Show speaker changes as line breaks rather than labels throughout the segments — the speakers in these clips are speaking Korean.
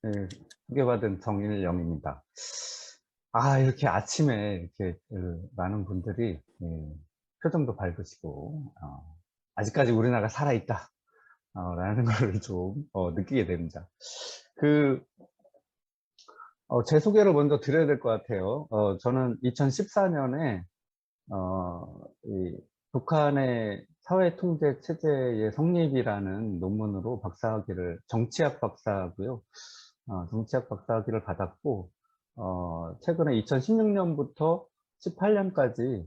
예, 소개받은 정일영입니다. 아, 이렇게 아침에 이렇게 많은 분들이 표정도 밝으시고, 아직까지 우리나라가 살아있다, 라는 걸 좀 느끼게 됩니다. 그, 제 소개를 먼저 드려야 될 것 같아요. 저는 2014년에 이 북한의 사회통제 체제의 성립이라는 논문으로 박사학위를, 정치학 박사고요. 정치학 박사학위를 받았고, 최근에 2016년부터 18년까지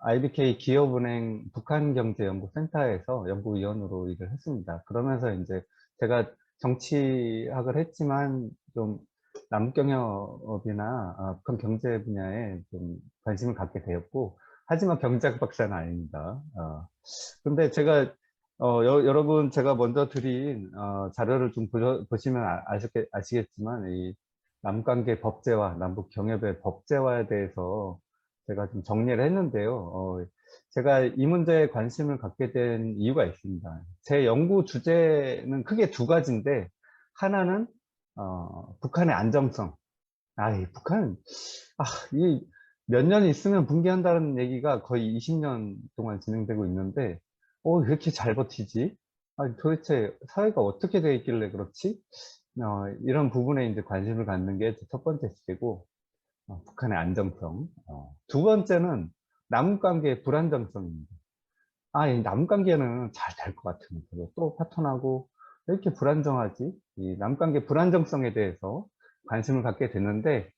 IBK 기업은행 북한경제연구센터에서 연구위원으로 일을 했습니다. 그러면서 이제 제가 정치학을 했지만 좀 남경영업이나 북한 경제 분야에 좀 관심을 갖게 되었고, 하지만 경제학 박사는 아닙니다. 근데 제가 여러분 제가 먼저 드린 자료를 좀 보시면 아시겠지만 이 남관계 법제화, 남북 경협의 법제화에 대해서 제가 좀 정리를 했는데요. 제가 이 문제에 관심을 갖게 된 이유가 있습니다. 제 연구 주제는 크게 두 가지인데, 하나는 북한의 안정성. 이 북한, 아, 이 몇 년 있으면 붕괴한다는 얘기가 거의 20년 동안 진행되고 있는데, 왜 이렇게 잘 버티지? 도대체 사회가 어떻게 되어 있길래 그렇지? 이런 부분에 이제 관심을 갖는 게 첫 번째 주제고, 북한의 안정성. 두 번째는 남북관계의 불안정성입니다. 이 남북관계는 잘 될 것 같으면서도 또 파토나고 왜 이렇게 불안정하지? 이 남북관계 불안정성에 대해서 관심을 갖게 됐는데,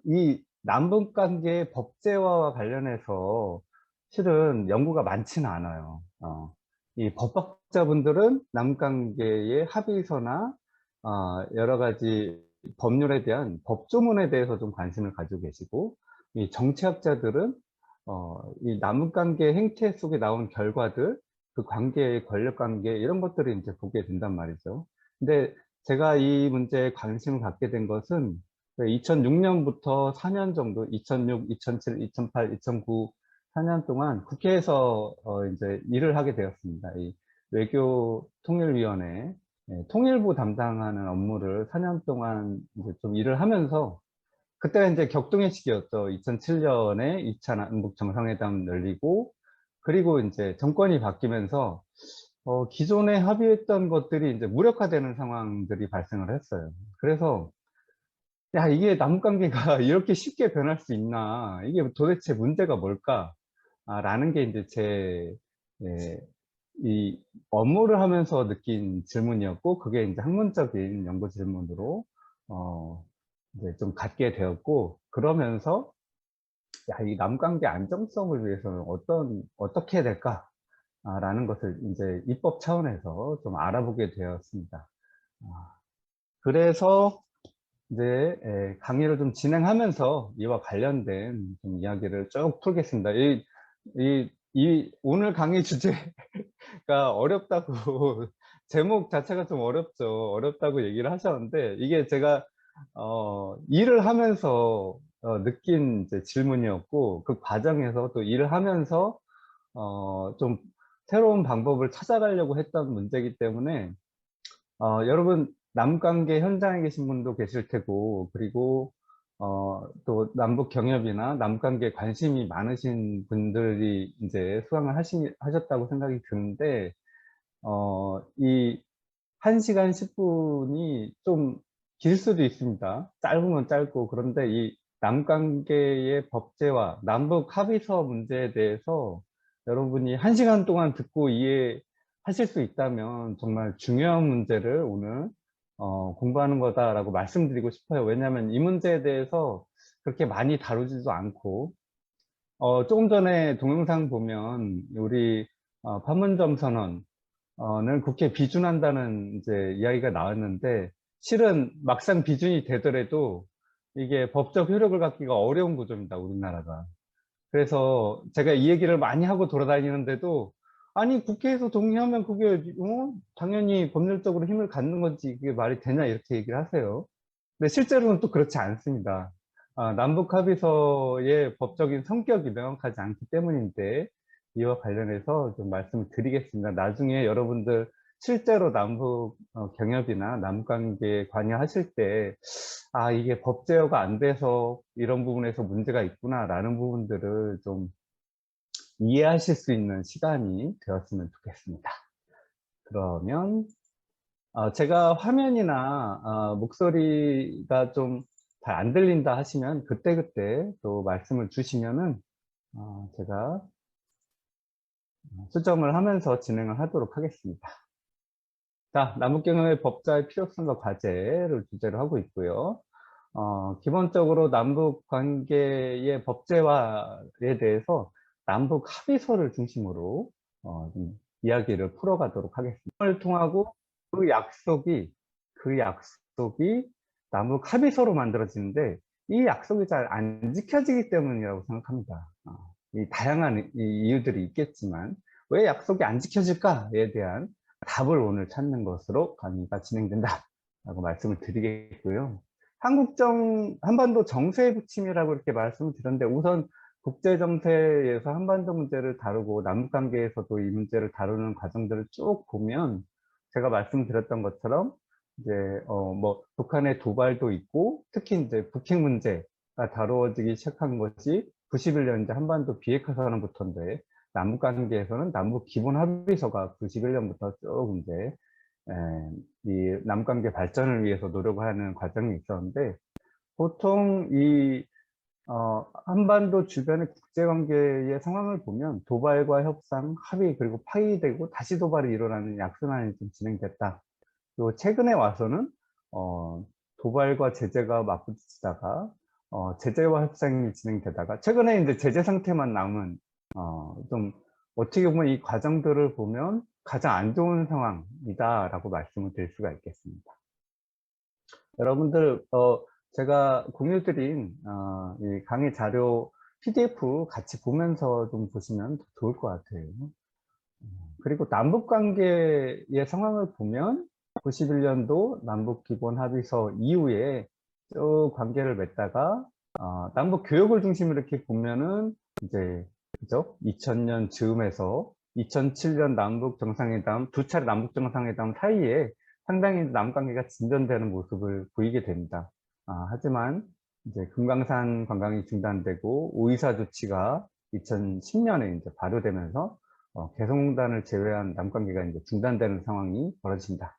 이 남북관계 법제화와 관련해서 실은 연구가 많지는 않아요. 이 법학자분들은 남북관계의 합의서나 여러 가지 법률에 대한 법조문에 대해서 좀 관심을 가지고 계시고, 이 정치학자들은 이 남북관계 행태 속에 나온 결과들, 그 관계의 권력관계 이런 것들을 이제 보게 된단 말이죠. 근데 제가 이 문제에 관심을 갖게 된 것은 2006년부터 4년 정도, 2006, 2007, 2008, 2009, 4년 동안 국회에서 이제 일을 하게 되었습니다. 이 외교통일위원회, 통일부 담당하는 업무를 4년 동안 이제 좀 일을 하면서, 그때가 이제 격동의 시기였죠. 2007년에 2차 남북 정상회담 열리고, 그리고 이제 정권이 바뀌면서 기존에 합의했던 것들이 이제 무력화되는 상황들이 발생을 했어요. 그래서 야, 이게 남북관계가 이렇게 쉽게 변할 수 있나? 이게 도대체 문제가 뭘까? 라는 게 이제 예, 이 업무를 하면서 느낀 질문이었고, 그게 이제 학문적인 연구 질문으로, 이제 좀 갖게 되었고, 그러면서, 야, 이 남북관계 안정성을 위해서는 어떻게 해야 될까? 라는 것을 이제 입법 차원에서 좀 알아보게 되었습니다. 아, 그래서, 이제 강의를 좀 진행하면서 이와 관련된 좀 이야기를 쭉 풀겠습니다. 오늘 강의 주제가 어렵다고, 제목 자체가 좀 어렵죠. 어렵다고 얘기를 하셨는데, 이게 제가 일을 하면서 느낀 이제 질문이었고, 그 과정에서 또 일을 하면서 좀 새로운 방법을 찾아가려고 했던 문제이기 때문에, 여러분, 남관계 현장에 계신 분도 계실 테고, 그리고, 또 남북 경협이나 남관계에 관심이 많으신 분들이 이제 수강을 하셨다고 생각이 드는데, 이 1시간 10분이 좀 길 수도 있습니다. 짧으면 짧고, 그런데 이 남관계의 법제화, 남북 합의서 문제에 대해서 여러분이 1시간 동안 듣고 이해하실 수 있다면 정말 중요한 문제를 오늘 공부하는 거다라고 말씀드리고 싶어요. 왜냐하면 이 문제에 대해서 그렇게 많이 다루지도 않고, 조금 전에 동영상 보면 우리 판문점 선언 는 국회에 비준한다는 이제 이야기가 나왔는데, 실은 막상 비준이 되더라도 이게 법적 효력을 갖기가 어려운 구조입니다, 우리나라가. 그래서 제가 이 얘기를 많이 하고 돌아다니는데도, 아니 국회에서 동의하면 그게 당연히 법률적으로 힘을 갖는 건지 그게 말이 되냐 이렇게 얘기를 하세요. 근데 실제로는 또 그렇지 않습니다. 남북 합의서의 법적인 성격이 명확하지 않기 때문인데, 이와 관련해서 좀 말씀을 드리겠습니다. 나중에 여러분들 실제로 남북 경협이나 남북 관계에 관여하실 때 이게 법 제어가 안 돼서 이런 부분에서 문제가 있구나라는 부분들을 좀 이해하실 수 있는 시간이 되었으면 좋겠습니다. 그러면 제가 화면이나 목소리가 좀 잘 안 들린다 하시면 그때그때 또 말씀을 주시면은 제가 수정을 하면서 진행을 하도록 하겠습니다. 자, 남북경협의 법자의 필요성과 과제를 주제로 하고 있고요. 기본적으로 남북 관계의 법제화에 대해서 남북 합의서를 중심으로 좀 이야기를 풀어가도록 하겠습니다. 을 통하고 그 약속이 남북 합의서로 만들어지는데 이 약속이 잘 안 지켜지기 때문이라고 생각합니다. 이 다양한 이유들이 있겠지만 왜 약속이 안 지켜질까에 대한 답을 오늘 찾는 것으로 강의가 진행된다라고 말씀을 드리겠고요. 한반도 정세의 부침이라고 이렇게 말씀을 드렸는데 우선 국제정세에서 한반도 문제를 다루고 남북관계에서도 이 문제를 다루는 과정들을 쭉 보면 제가 말씀드렸던 것처럼 이제 뭐 북한의 도발도 있고 특히 이제 북핵 문제가 다루어지기 시작한 것이 91년 이제 한반도 비핵화 선언부터인데 남북관계에서는 남북 기본 합의서가 91년부터 쭉 이제 이 남북관계 발전을 위해서 노력하는 과정이 있었는데 보통 이 한반도 주변의 국제관계의 상황을 보면 도발과 협상, 합의 그리고 파기되고 다시 도발이 일어나는 약순환이 좀 진행됐다. 또 최근에 와서는 도발과 제재가 맞부딪히다가 제재와 협상이 진행되다가 최근에 이제 제재 상태만 남은 좀 어떻게 보면 이 과정들을 보면 가장 안 좋은 상황이다라고 말씀을 드릴 수가 있겠습니다. 여러분들 제가 공유드린 이 강의 자료 PDF 같이 보면서 좀 보시면 더 좋을 것 같아요. 그리고 남북관계의 상황을 보면 91년도 남북기본합의서 이후에 쭉 관계를 맺다가 남북 교역을 중심으로 이렇게 보면은 이제 그죠? 2000년 즈음에서 2007년 남북 정상회담 두 차례 남북 정상회담 사이에 상당히 남북관계가 진전되는 모습을 보이게 됩니다. 하지만 이제 금강산 관광이 중단되고 오이사 조치가 2010년에 이제 발효되면서 개성공단을 제외한 남관계가 이제 중단되는 상황이 벌어집니다.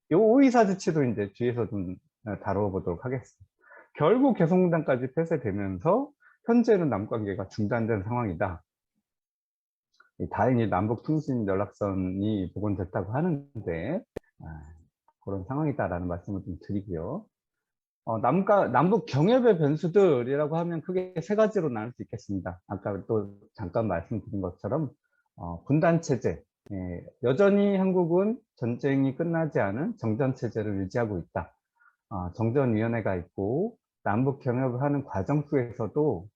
이 오이사 조치도 이제 뒤에서 좀 다뤄보도록 하겠습니다. 결국 개성공단까지 폐쇄되면서 현재는 남관계가 중단된 상황이다. 다행히 남북통신 연락선이 복원됐다고 하는데 그런 상황이다라는 말씀을 좀 드리고요. 남북 경협의 변수들이라고 하면 크게 세 가지로 나눌 수 있겠습니다. 아까 또 잠깐 말씀드린 것처럼 분단체제, 여전히 한국은 전쟁이 끝나지 않은 정전체제를 유지하고 있다. 정전위원회가 있고 남북 경협을 하는 과정 속에서도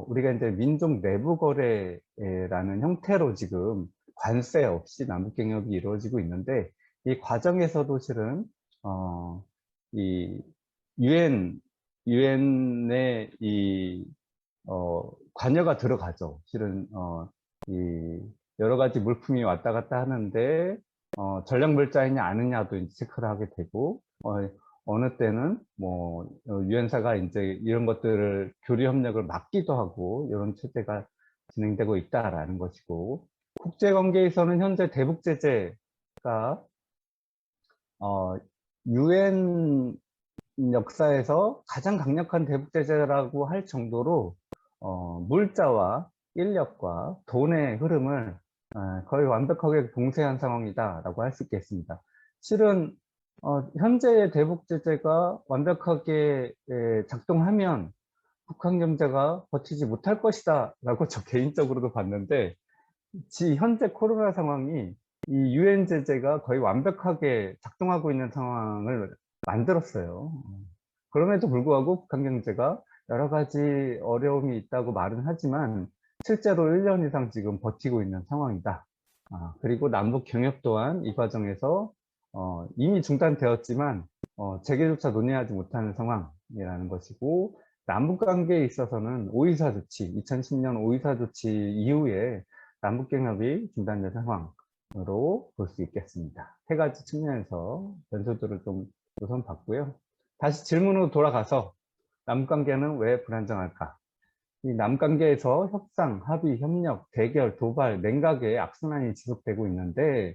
우리가 이제 민족 내부 거래라는 형태로 지금 관세 없이 남북 경협이 이루어지고 있는데 이 과정에서도 실은 이 유엔의 이 관여가 들어가죠. 실은 이 여러 가지 물품이 왔다 갔다 하는데 전략물자이냐 아니냐도 이제 체크를 하게 되고 어느 때는 뭐 유엔사가 이제 이런 것들을 교류 협력을 막기도 하고 이런 체제가 진행되고 있다라는 것이고 국제관계에서는 현재 대북 제재가 유엔 역사에서 가장 강력한 대북 제재라고 할 정도로 물자와 인력과 돈의 흐름을 거의 완벽하게 봉쇄한 상황이다라고 할 수 있겠습니다. 실은 현재의 대북 제재가 완벽하게 작동하면 북한 경제가 버티지 못할 것이다 라고 저 개인적으로도 봤는데 현재 코로나 상황이 이 유엔 제재가 거의 완벽하게 작동하고 있는 상황을 만들었어요. 그럼에도 불구하고 북한 경제가 여러 가지 어려움이 있다고 말은 하지만 실제로 1년 이상 지금 버티고 있는 상황이다. 그리고 남북 경협 또한 이 과정에서 이미 중단되었지만 재개조차 논의하지 못하는 상황이라는 것이고 남북 관계에 있어서는 오이사 조치, 2010년 오이사 조치 이후에 남북 경협이 중단된 상황으로 볼 수 있겠습니다. 세 가지 측면에서 변수들을 좀 우선 봤고요. 다시 질문으로 돌아가서 남북관계는 왜 불안정할까? 이 남관계에서 협상, 합의, 협력, 대결, 도발, 냉각의 악순환이 지속되고 있는데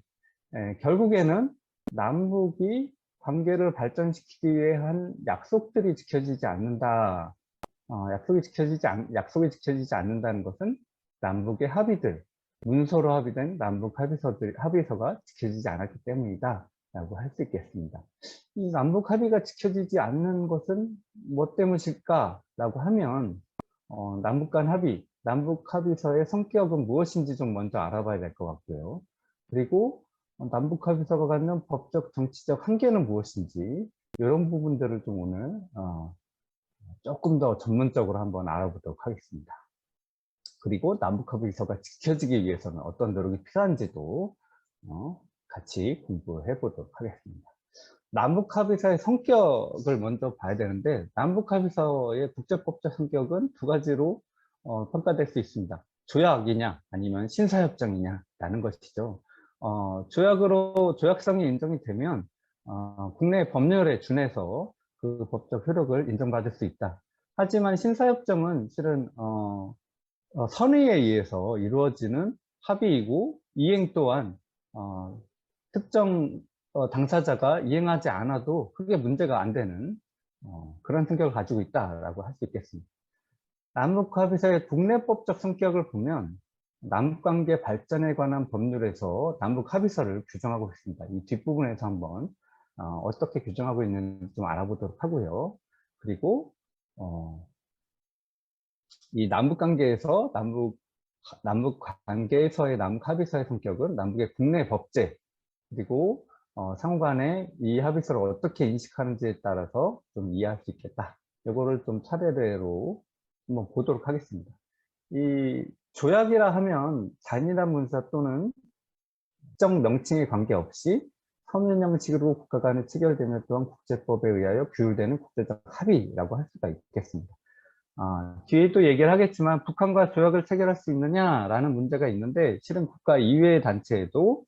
결국에는 남북이 관계를 발전시키기 위해 한 약속들이 지켜지지 않는다. 약속이 지켜지지 않는다는 것은 남북의 합의들, 문서로 합의된 남북 합의서가 지켜지지 않았기 때문이다. 라고 할 수 있겠습니다. 이 남북 합의가 지켜지지 않는 것은 뭐 때문일까? 라고 하면, 남북 간 합의, 남북 합의서의 성격은 무엇인지 좀 먼저 알아봐야 될 것 같고요. 그리고 남북 합의서가 갖는 법적, 정치적 한계는 무엇인지, 이런 부분들을 좀 오늘, 조금 더 전문적으로 한번 알아보도록 하겠습니다. 그리고 남북합의서가 지켜지기 위해서는 어떤 노력이 필요한지도 같이 공부해 보도록 하겠습니다. 남북합의서의 성격을 먼저 봐야 되는데, 남북합의서의 국제법적 성격은 두 가지로 평가될 수 있습니다. 조약이냐 아니면 신사협정이냐라는 것이죠. 조약성이 인정이 되면 국내 법률에 준해서 그 법적 효력을 인정받을 수 있다. 하지만 신사협정은 실은 선의에 의해서 이루어지는 합의이고, 이행 또한 특정 당사자가 이행하지 않아도 크게 문제가 안 되는 그런 성격을 가지고 있다라고 할 수 있겠습니다. 남북합의서의 국내법적 성격을 보면 남북관계 발전에 관한 법률에서 남북합의서를 규정하고 있습니다. 이 뒷부분에서 한번 어떻게 규정하고 있는지 좀 알아보도록 하고요. 그리고 이 남북관계에서의 남북합의서의 성격은 남북의 국내 법제, 그리고 상호간에 이 합의서를 어떻게 인식하는지에 따라서 좀 이해할 수 있겠다. 이거를 좀 차례대로 한번 보도록 하겠습니다. 이 조약이라 하면 단일한 문서 또는 특정 명칭에 관계없이 서면 형식으로 국가 간에 체결되는 또한 국제법에 의하여 규율되는 국제적 합의라고 할 수가 있겠습니다. 뒤에도 얘기를 하겠지만 북한과 조약을 체결할 수 있느냐라는 문제가 있는데, 실은 국가 이외의 단체에도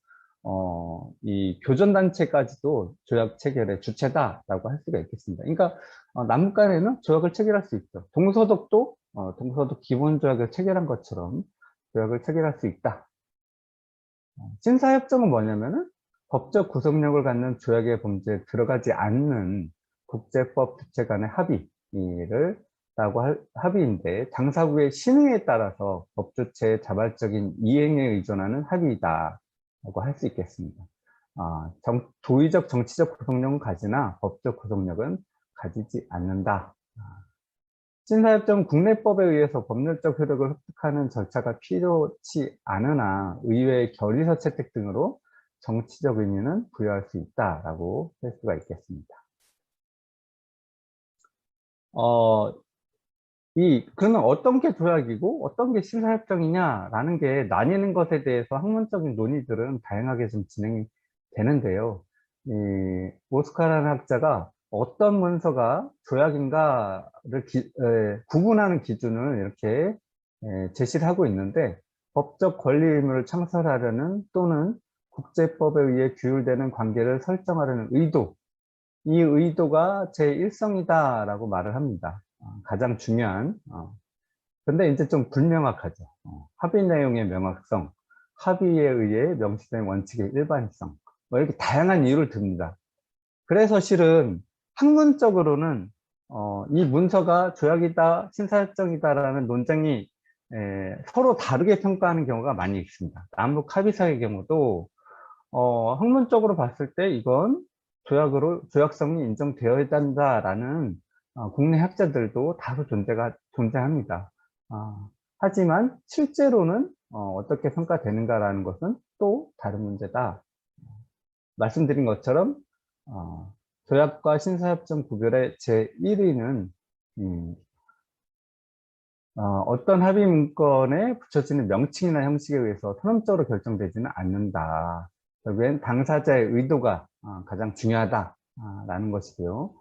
이 교전단체까지도 조약 체결의 주체다라고 할 수가 있겠습니다. 그러니까 남북 간에는 조약을 체결할 수 있죠. 동서독도 동서독 기본조약을 체결한 것처럼 조약을 체결할 수 있다. 신사협정은 뭐냐면은 법적 구속력을 갖는 조약의 범죄에 들어가지 않는 국제법 주체 간의 합의인데, 당사국의 신의에 따라서 법 주체의 자발적인 이행에 의존하는 합의이다 라고 할 수 있겠습니다. 도의적 정치적 구속력은 가지나 법적 구속력은 가지지 않는다. 신사협정 국내법에 의해서 법률적 효력을 획득하는 절차가 필요치 않으나 의회의 결의서 채택 등으로 정치적 의미는 부여할 수 있다라고 할 수가 있겠습니다. 그러면 어떤 게 조약이고 어떤 게 신사협정이냐라는 게 나뉘는 것에 대해서 학문적인 논의들은 다양하게 좀 진행이 되는데요. 오스카라는 학자가 어떤 문서가 조약인가를 구분하는 기준을 이렇게 제시를 하고 있는데, 법적 권리 의무를 창설하려는 또는 국제법에 의해 규율되는 관계를 설정하려는 의도, 이 의도가 제1성이다라고 말을 합니다. 가장 중요한. 근데 이제 좀 불명확하죠. 합의 내용의 명확성, 합의에 의해 명시된 원칙의 일반성, 뭐 이렇게 다양한 이유를 듭니다. 그래서 실은 학문적으로는 이 문서가 조약이다, 신사협정이다라는 논쟁이 서로 다르게 평가하는 경우가 많이 있습니다. 남북 합의서의 경우도 학문적으로 봤을 때 이건 조약성이 인정되어야 한다라는 국내 학자들도 다수 존재합니다. 하지만 실제로는 어떻게 평가되는가라는 것은 또 다른 문제다. 말씀드린 것처럼 조약과 신사협정 구별의 제1위는 어떤 합의 문건에 붙여지는 명칭이나 형식에 의해서 선언적으로 결정되지는 않는다. 결국엔 당사자의 의도가 가장 중요하다라는 것이고요.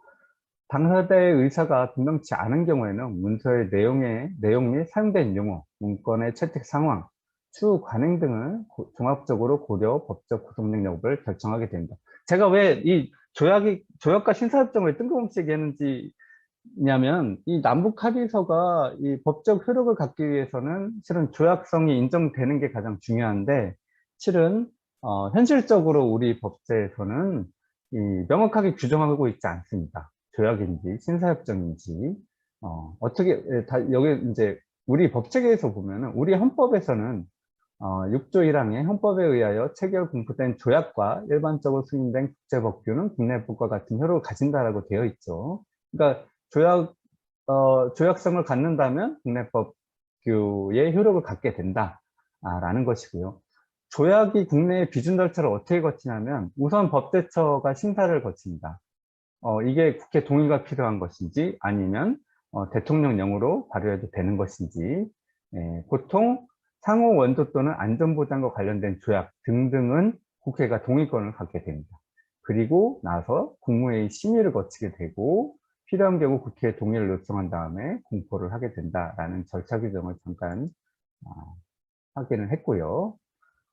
당사자의 의사가 분명치 않은 경우에는 문서의 내용 및 사용된 용어, 문건의 채택 상황, 추후 관행 등을 종합적으로 고려 법적 구속력 여부를 결정하게 됩니다. 제가 왜 이 조약과 신사협정을 뜬금없이 얘기했는지 냐면 이 남북 합의서가 이 법적 효력을 갖기 위해서는 실은 조약성이 인정되는 게 가장 중요한데, 실은 현실적으로 우리 법제에서는 이 명확하게 규정하고 있지 않습니다. 조약인지 신사협정인지 어떻게 여기 이제 우리 법체계에서 보면은 우리 헌법에서는 6조 1항의 헌법에 의하여 체결 공포된 조약과 일반적으로 승인된 국제법규는 국내법과 같은 효력을 가진다라고 되어 있죠. 그러니까 조약성을 갖는다면 국내법규의 효력을 갖게 된다라는 것이고요. 조약이 국내의 비준 절차를 어떻게 거치냐면 우선 법제처가 심사를 거칩니다. 이게 국회 동의가 필요한 것인지 아니면 대통령령으로 발효해도 되는 것인지, 보통 상호 원조 또는 안전보장과 관련된 조약 등등은 국회가 동의권을 갖게 됩니다. 그리고 나서 국무회의 심의를 거치게 되고 필요한 경우 국회에 동의를 요청한 다음에 공포를 하게 된다라는 절차 규정을 잠깐 확인을 했고요.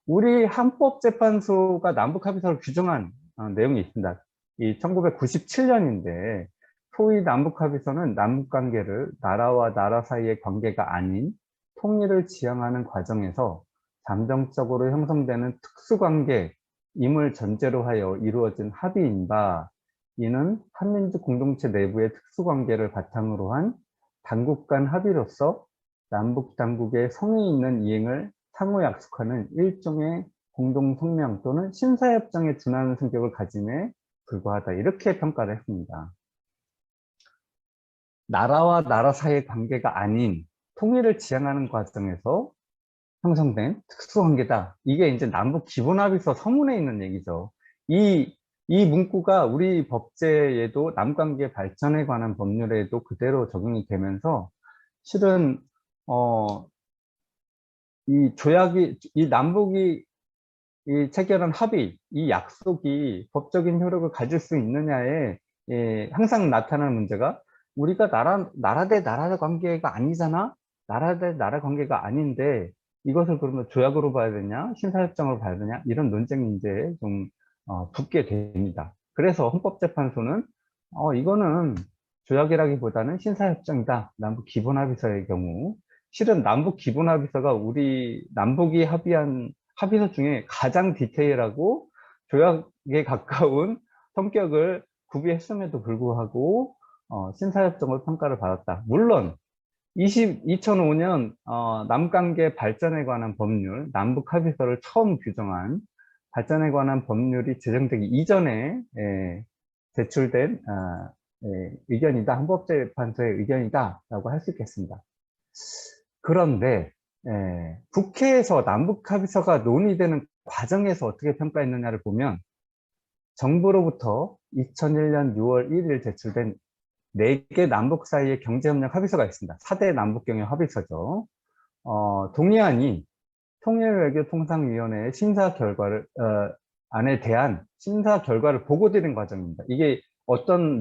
우리 헌법재판소가 남북합의서를 규정한 내용이 있습니다. 이 1997년인데 소위 남북합의서는 남북관계를 나라와 나라 사이의 관계가 아닌 통일을 지향하는 과정에서 잠정적으로 형성되는 특수관계임을 전제로 하여 이루어진 합의인 바, 이는 한민족 공동체 내부의 특수관계를 바탕으로 한 당국 간 합의로서 남북 당국의 성의 있는 이행을 상호 약속하는 일종의 공동성명 또는 신사협정에 준하는 성격을 가짐에 불과하다, 이렇게 평가를 했습니다. 나라와 나라 사이의 관계가 아닌 통일을 지향하는 과정에서 형성된 특수관계다. 이게 이제 남북 기본합의서 서문에 있는 얘기죠. 이 문구가 우리 법제에도 남관계 발전에 관한 법률에도 그대로 적용이 되면서 실은 이 남북이 이 체결한 합의, 이 약속이 법적인 효력을 가질 수 있느냐에 항상 나타나는 문제가, 우리가 나라 대 나라 관계가 아니잖아? 나라 대 나라 관계가 아닌데 이것을 그러면 조약으로 봐야 되냐? 신사협정으로 봐야 되냐? 이런 논쟁이 이제 좀 붙게 됩니다. 그래서 헌법재판소는 이거는 조약이라기보다는 신사협정이다. 남북 기본합의서의 경우. 실은 남북 기본합의서가 우리 남북이 합의한 합의서 중에 가장 디테일하고 조약에 가까운 성격을 구비했음에도 불구하고 신사협정으로 평가를 받았다. 물론 2005년 남관계 발전에 관한 법률, 남북 합의서를 처음 규정한 발전에 관한 법률이 제정되기 이전에 제출된 의견이다, 헌법재판소의 의견이다 라고 할 수 있겠습니다. 그런데 국회에서 남북 합의서가 논의되는 과정에서 어떻게 평가했느냐를 보면, 정부로부터 2001년 6월 1일 제출된 4개 남북 사이의 경제협력 합의서가 있습니다. 4대 남북경협 합의서죠. 동의안이 통일외교통상위원회의 심사 결과를 안에 대한 심사 결과를 보고드린 과정입니다. 이게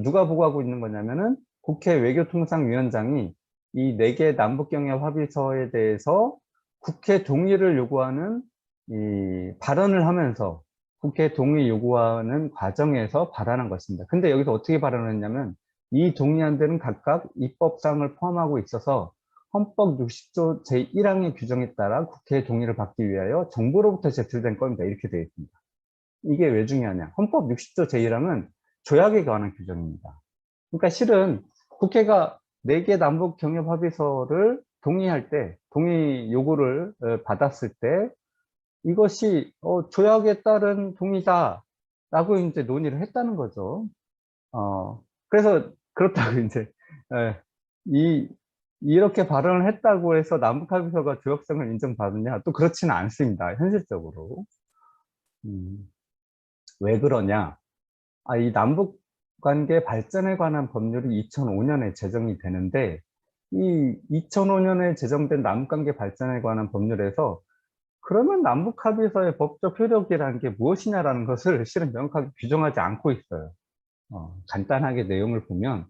누가 보고하고 있는 거냐면은 국회 외교통상위원장이 이 4개 남북경협 합의서에 대해서 국회 동의를 요구하는 이 발언을 하면서 국회 동의 요구하는 과정에서 발언한 것입니다. 근데 여기서 어떻게 발언을 했냐면, 이 동의안들은 각각 입법사항을 포함하고 있어서 헌법 60조 제1항의 규정에 따라 국회의 동의를 받기 위하여 정부로부터 제출된 겁니다. 이렇게 되어 있습니다. 이게 왜 중요하냐? 헌법 60조 제1항은 조약에 관한 규정입니다. 그러니까 실은 국회가 4개 남북 경협 합의서를 동의 요구를 받았을 때 이것이 조약에 따른 동의다라고 이제 논의를 했다는 거죠. 그래서 그렇다고 이제 이렇게 발언을 했다고 해서 남북 합의서가 조약성을 인정받느냐? 또 그렇지는 않습니다. 현실적으로. 왜 그러냐? 이 남북 관계 발전에 관한 법률이 2005년에 제정이 되는데, 이 2005년에 제정된 남북관계 발전에 관한 법률에서 그러면 남북 합의서의 법적 효력이라는 게 무엇이냐라는 것을 실은 명확하게 규정하지 않고 있어요. 간단하게 내용을 보면,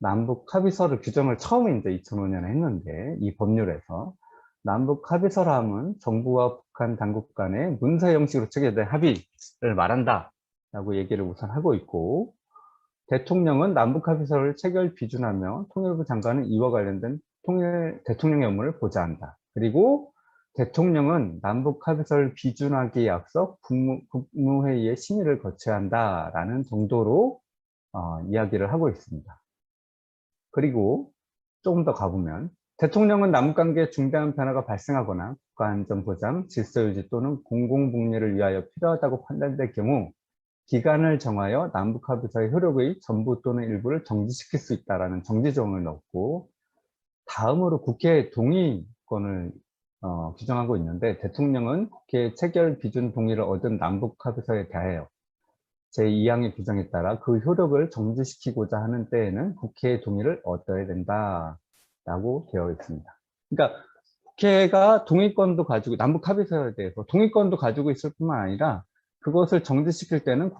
남북 합의서를 규정을 처음 이제 2005년에 했는데 이 법률에서 남북 합의서라함은 정부와 북한 당국 간의 문서 형식으로 체결된 합의를 말한다 라고 얘기를 우선 하고 있고, 대통령은 남북 합의서를 체결 비준하며 통일부 장관은 이와 관련된 대통령의 업무를 보좌한다. 그리고 대통령은 남북 합의서를 비준하기에 앞서 국무회의의 심의를 거쳐야 한다라는 정도로 이야기를 하고 있습니다. 그리고 조금 더 가보면, 대통령은 남북관계에 중대한 변화가 발생하거나 국가안전보장, 질서유지 또는 공공복리를 위하여 필요하다고 판단될 경우 기간을 정하여 남북합의서의 효력의 전부 또는 일부를 정지시킬 수 있다는 정지조항을 넣고, 다음으로 국회의 동의권을 규정하고 있는데, 대통령은 국회의 체결 비준 동의를 얻은 남북합의서에 대하여 제2항의 규정에 따라 그 효력을 정지시키고자 하는 때에는 국회의 동의를 얻어야 된다라고 되어 있습니다. 그러니까 국회가 동의권도 가지고, 남북 합의서에 대해서 동의권도 가지고 있을 뿐만 아니라 그것을 정지시킬 때는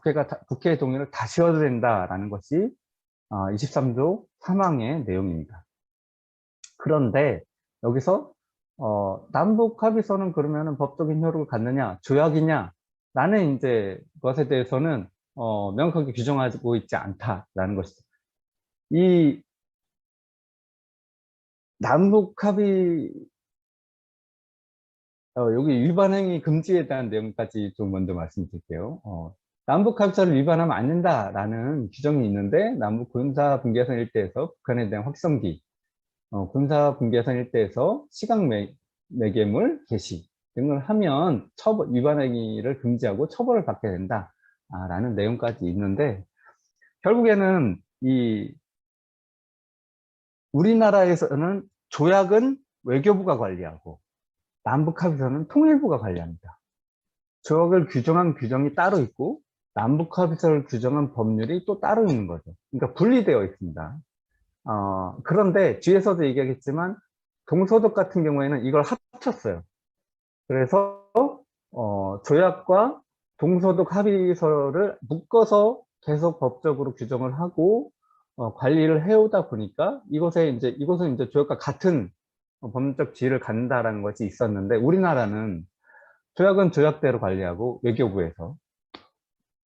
국회의 동의를 다시 얻어야 된다라는 것이 23조 3항의 내용입니다. 그런데 여기서 남북 합의서는 그러면 법적인 효력을 갖느냐, 조약이냐, 라는 이제 것에 대해서는 명확하게 규정하고 있지 않다라는 것이죠. 이 남북 합의, 여기 위반행위 금지에 대한 내용까지 좀 먼저 말씀드릴게요. 남북 합의서를 위반하면 안 된다라는 규정이 있는데, 남북 군사 분계선 일대에서 북한에 대한 확성기, 군사 분계선 일대에서 시각 매개물 개시 등을 하면 위반 행위를 금지하고 처벌을 받게 된다라는 내용까지 있는데, 결국에는 우리나라에서는 조약은 외교부가 관리하고 남북 합의서는 통일부가 관리합니다. 조약을 규정한 규정이 따로 있고 남북 합의서를 규정한 법률이 또 따로 있는 거죠. 그러니까 분리되어 있습니다. 그런데 뒤에서도 얘기하겠지만 동서독 같은 경우에는 이걸 합쳤어요. 그래서 조약과 동서독 합의서를 묶어서 계속 법적으로 규정을 하고 관리를 해오다 보니까 이것은 이제 조약과 같은 법적 지위를 갖는다라는 것이 있었는데, 우리나라는 조약은 조약대로 관리하고 외교부에서,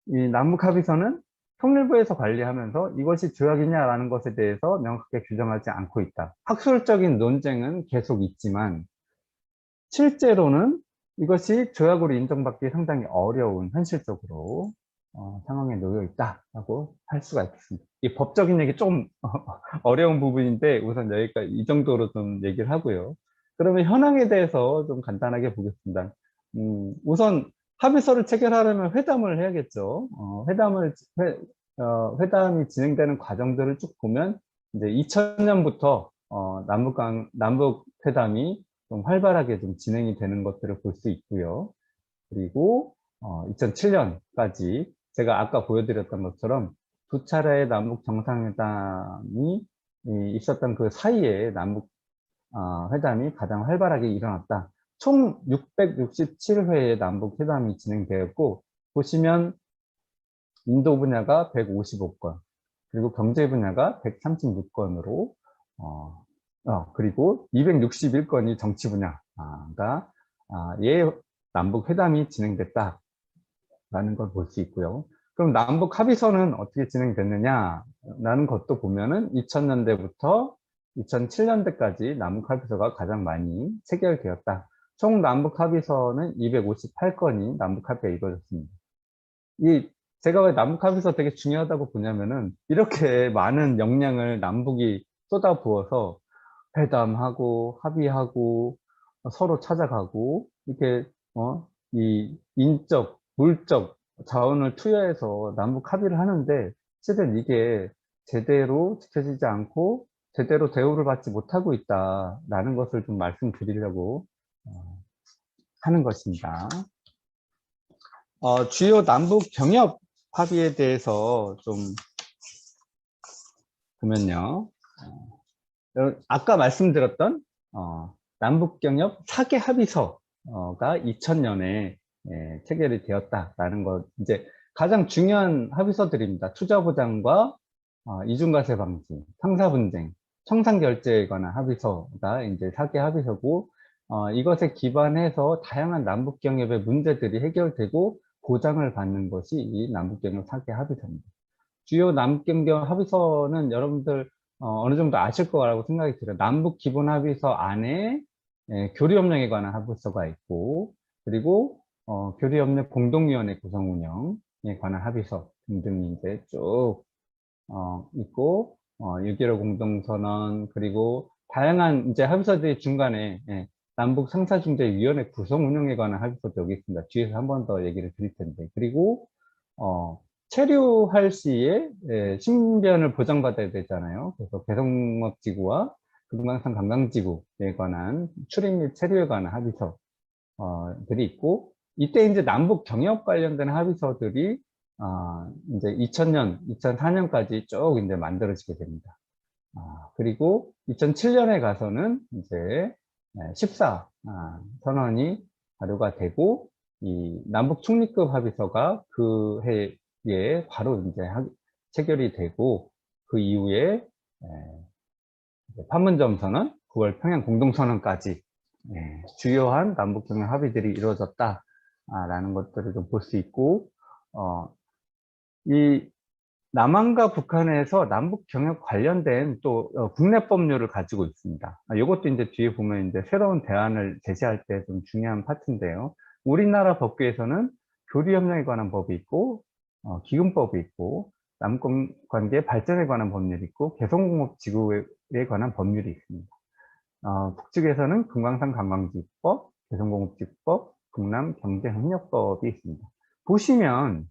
이 남북 합의서는 통일부에서 관리하면서 이것이 조약이냐라는 것에 대해서 명확하게 규정하지 않고 있다. 학술적인 논쟁은 계속 있지만 실제로는 이것이 조약으로 인정받기 상당히 어려운 현실적으로 상황에 놓여 있다라고 할 수가 있겠습니다. 이 법적인 얘기 좀 어려운 부분인데 우선 여기까지 이 정도로 좀 얘기를 하고요. 그러면 현황에 대해서 좀 간단하게 보겠습니다. 우선 합의서를 체결하려면 회담을 해야겠죠. 회담이 진행되는 과정들을 쭉 보면 이제 2000년부터 남북 회담이 좀 활발하게 좀 진행이 되는 것들을 볼 수 있고요. 그리고 2007년까지 제가 아까 보여드렸던 것처럼 두 차례의 남북 정상회담이 있었던 그 사이에 남북 회담이 가장 활발하게 일어났다. 총 667회의 남북 회담이 진행되었고, 보시면 인도 분야가 155건, 그리고 경제 분야가 136건으로 그리고 261건이 정치 분야가 남북 회담이 진행됐다라는 걸 볼 수 있고요. 그럼 남북 합의서는 어떻게 진행됐느냐라는 것도 보면은 2000년대부터 2007년대까지 남북 합의서가 가장 많이 체결되었다. 총 남북 합의서는 258건이 남북 합의가 이루어졌습니다. 제가 왜 남북 합의서 되게 중요하다고 보냐면은 이렇게 많은 역량을 남북이 쏟아부어서 회담하고 합의하고 서로 찾아가고 이렇게 이 인적, 물적 자원을 투여해서 남북 합의를 하는데 실은 이게 제대로 지켜지지 않고 제대로 대우를 받지 못하고 있다라는 것을 좀 말씀드리려고 하는 것입니다. 주요 남북 경협 합의에 대해서 좀 보면요. 아까 말씀드렸던 남북경협 4개 합의서가 2000년에 체결이 되었다라는 것, 이제 가장 중요한 합의서들입니다. 투자보장과 이중과세 방지, 상사분쟁, 청산결제에 관한 합의서가 이제 4개 합의서고, 이것에 기반해서 다양한 남북 경협의 문제들이 해결되고 보장을 받는 것이 이 남북 경협 4개 합의서입니다. 주요 남북 경협 합의서는 여러분들 어느 정도 아실 거라고 생각이 들어요. 남북 기본 합의서 안에 교류협력에 관한 합의서가 있고, 그리고 교류협력 공동위원회 구성 운영에 관한 합의서 등등이 이제 쭉 있고, 6.15 공동선언, 그리고 다양한 이제 합의서들이 중간에 남북 상사중재위원회 구성 운영에 관한 합의서도 여기 있습니다. 뒤에서 한 번 더 얘기를 드릴 텐데, 그리고 체류할 시에 신변을 보장받아야 되잖아요. 그래서 개성공업지구와 금강산 관광지구에 관한 출입 및 체류에 관한 합의서들이 있고, 이때 이제 남북 경협 관련된 합의서들이 이제 2000년, 2004년까지 쭉 이제 만들어지게 됩니다. 그리고 2007년에 가서는 이제 14 선언이 발효가 되고, 이 남북 중립급 합의서가 그 해에 바로 이제 체결이 되고, 그 이후에 판문점 선언, 9월 평양 공동선언까지 주요한 남북 경협 합의들이 이루어졌다라는 것들을 좀 볼 수 있고, 이 남한과 북한에서 남북 경협 관련된 또 국내 법률을 가지고 있습니다. 이것도 이제 뒤에 보면 이제 새로운 대안을 제시할 때 좀 중요한 파트인데요. 우리나라 법규에서는 교류협력에 관한 법이 있고, 기금법이 있고, 남북관계 발전에 관한 법률이 있고, 개성공업지구에 관한 법률이 있습니다. 북측에서는 금강산 관광지구법, 개성공업지구법, 북남경제협력법이 있습니다. 보시면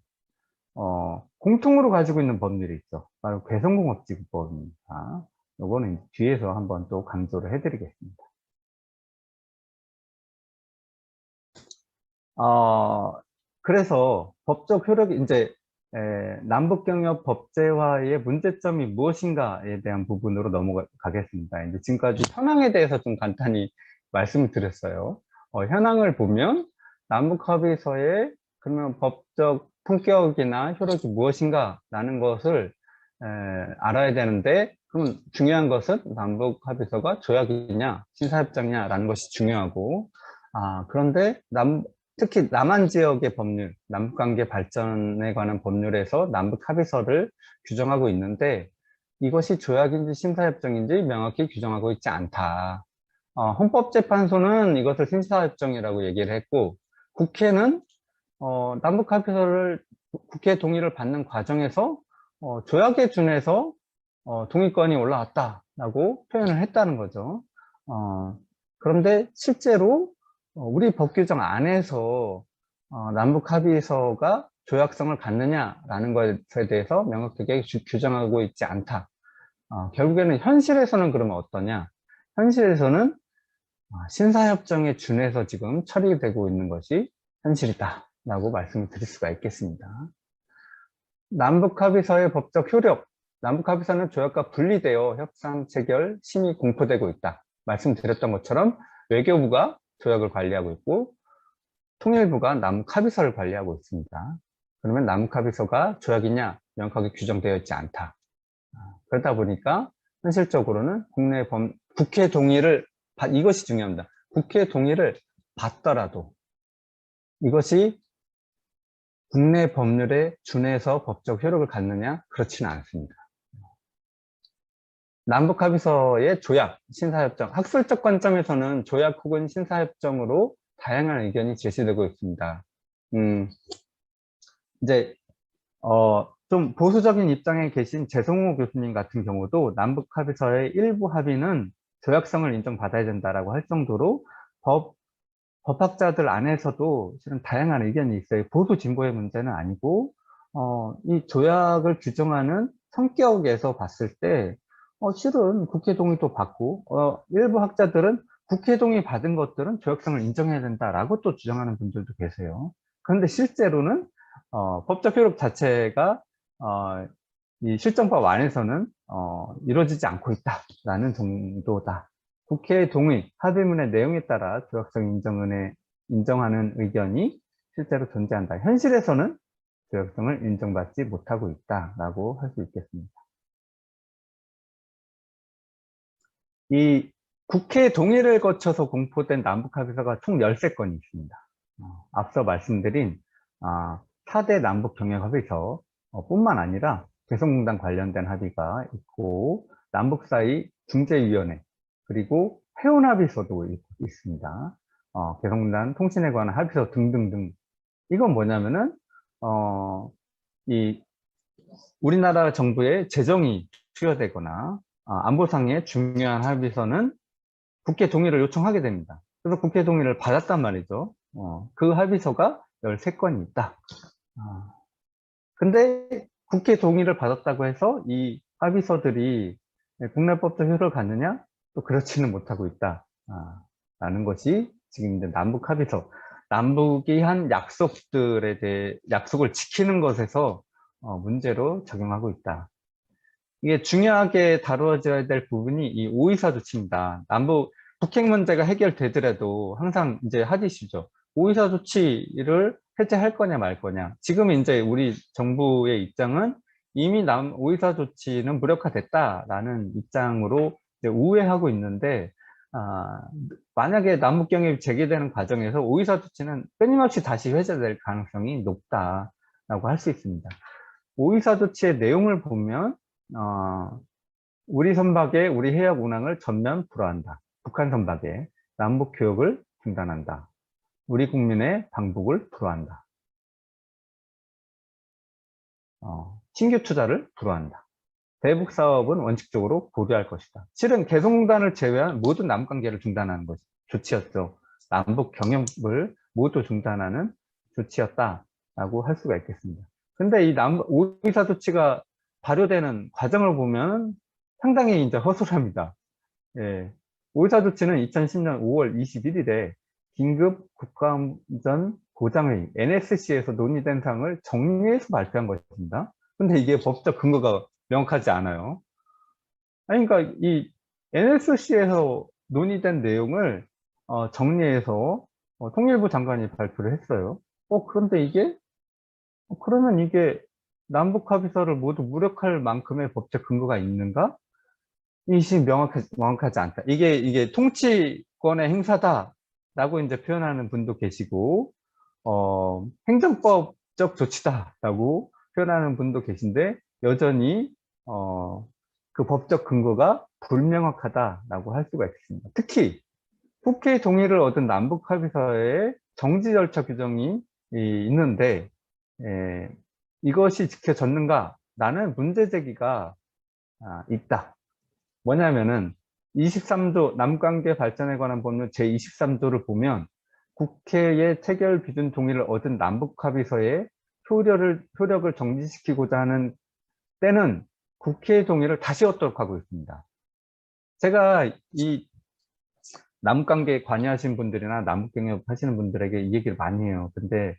공통으로 가지고 있는 법률이 있죠. 바로 개성공업지구법입니다. 요거는 뒤에서 한번 또 강조를 해드리겠습니다. 그래서 법적 효력이 이제 남북경협 법제화의 문제점이 무엇인가에 대한 부분으로 넘어가겠습니다. 이제 지금까지 현황에 대해서 좀 간단히 말씀을 드렸어요. 현황을 보면 남북합의서의 그러면 법적 품격이나 효력이 무엇인가라는 것을 알아야 되는데, 그럼 중요한 것은 남북합의서가 조약이냐 신사협정이냐라는 것이 중요하고, 그런데 특히 남한 지역의 법률, 남북관계 발전에 관한 법률에서 남북합의서를 규정하고 있는데, 이것이 조약인지 심사협정인지 명확히 규정하고 있지 않다. 헌법재판소는 이것을 심사협정이라고 얘기를 했고, 국회는 남북합의서를 국회 동의를 받는 과정에서 조약에 준해서 동의권이 올라왔다라고 표현을 했다는 거죠. 그런데 실제로 우리 법 규정 안에서 남북 합의서가 조약성을 갖느냐라는 것에 대해서 명확하게 규정하고 있지 않다. 결국에는 현실에서는 그러면 어떠냐? 현실에서는 신사협정에 준해서 지금 처리되고 있는 것이 현실이다 라고 말씀을 드릴 수가 있겠습니다. 남북합의서의 법적 효력, 남북합의서는 조약과 분리되어 협상, 체결, 심의, 공포되고 있다. 말씀드렸던 것처럼 외교부가 조약을 관리하고 있고, 통일부가 남북합의서를 관리하고 있습니다. 그러면 남북합의서가 조약이냐 명확하게 규정되어 있지 않다. 그러다 보니까 현실적으로는 국회 동의를 이것이 중요합니다. 국회 동의를 받더라도 이것이 국내 법률에 준해서 법적 효력을 갖느냐? 그렇지는 않습니다. 남북합의서의 조약, 신사협정, 학술적 관점에서는 조약 혹은 신사협정으로 다양한 의견이 제시되고 있습니다. 이제 좀 보수적인 입장에 계신 재성호 교수님 같은 경우도 남북합의서의 일부 합의는 조약성을 인정받아야 된다라고 할 정도로 법학자들 안에서도 실은 다양한 의견이 있어요. 보수 진보의 문제는 아니고, 이 조약을 규정하는 성격에서 봤을 때, 실은 국회 동의도 받고, 일부 학자들은 국회 동의 받은 것들은 조약성을 인정해야 된다라고 또 주장하는 분들도 계세요. 그런데 실제로는, 법적 효력 자체가, 이 실정법 안에서는, 이루어지지 않고 있다라는 정도다. 국회 동의, 합의문의 내용에 따라 조약성 인정하는 의견이 실제로 존재한다. 현실에서는 조약성을 인정받지 못하고 있다라고 할 수 있겠습니다. 이 국회 동의를 거쳐서 공포된 남북 합의서가 총 13건이 있습니다. 앞서 말씀드린 4대 남북 경협 합의서 뿐만 아니라 개성공단 관련된 합의가 있고 남북 사이 중재위원회 그리고 해운 합의서도 있습니다. 개성공단 통신에 관한 합의서 등등등. 이건 뭐냐면은 이 우리나라 정부의 재정이 투여되거나 안보상의 중요한 합의서는 국회 동의를 요청하게 됩니다. 그래서 국회 동의를 받았단 말이죠. 그 합의서가 13건이 있다. 근데 국회 동의를 받았다고 해서 이 합의서들이 국내법적 효력을 갖느냐? 또 그렇지는 못하고 있다. 라는 것이 지금 이제 남북 합의서, 남북이 한 약속들에 대해 약속을 지키는 것에서 문제로 작용하고 있다. 이게 중요하게 다루어져야 될 부분이 이 오이사 조치입니다. 남북 북핵 문제가 해결되더라도 항상 이제 핫이슈죠. 오이사 조치를 해제할 거냐 말 거냐. 지금 이제 우리 정부의 입장은 이미 오이사 조치는 무력화됐다라는 입장으로 이제 우회하고 있는데 만약에 남북 경협이 재개되는 과정에서 오이사 조치는 끊임없이 다시 회자될 가능성이 높다라고 할 수 있습니다. 오이사 조치의 내용을 보면 우리 선박의 우리 해역 운항을 전면 불허한다. 북한 선박의 남북 교역을 중단한다. 우리 국민의 방북을 불허한다. 신규 투자를 불허한다. 대북 사업은 원칙적으로 보류할 것이다. 실은 개성공단을 제외한 모든 남북관계를 중단하는 것이 조치였죠. 남북 경협을 모두 중단하는 조치였다라고 할 수가 있겠습니다. 근데 이 오이사 조치가 발효되는 과정을 보면 상당히 이제 허술합니다. 예. 오이사 조치는 2010년 5월 21일에 긴급 국가안전 보장회의 NSC에서 논의된 사항을 정리해서 발표한 것입니다. 근데 이게 법적 근거가 명확하지 않아요. 아니, 그러니까 이 NSC에서 논의된 내용을 정리해서 통일부 장관이 발표를 했어요. 그런데 그러면 이게 남북 합의서를 모두 무력할 만큼의 법적 근거가 있는가? 이시 명확하지 않다. 이게 통치권의 행사다라고 이제 표현하는 분도 계시고, 행정법적 조치다라고 표현하는 분도 계신데, 여전히, 그 법적 근거가 불명확하다라고 할 수가 있습니다. 특히, 국회 동의를 얻은 남북 합의서에 정지 절차 규정이 있는데, 이것이 지켜졌는가? 라는 문제 제기가 있다. 뭐냐면은 23조 남북관계 발전에 관한 법률 제23조를 보면 국회의 체결 비준 동의를 얻은 남북 합의서의 효력을 정지시키고자 하는 때는 국회의 동의를 다시 얻도록 하고 있습니다. 제가 이 남북관계에 관여하신 분들이나 남북경협 하시는 분들에게 이 얘기를 많이 해요. 근데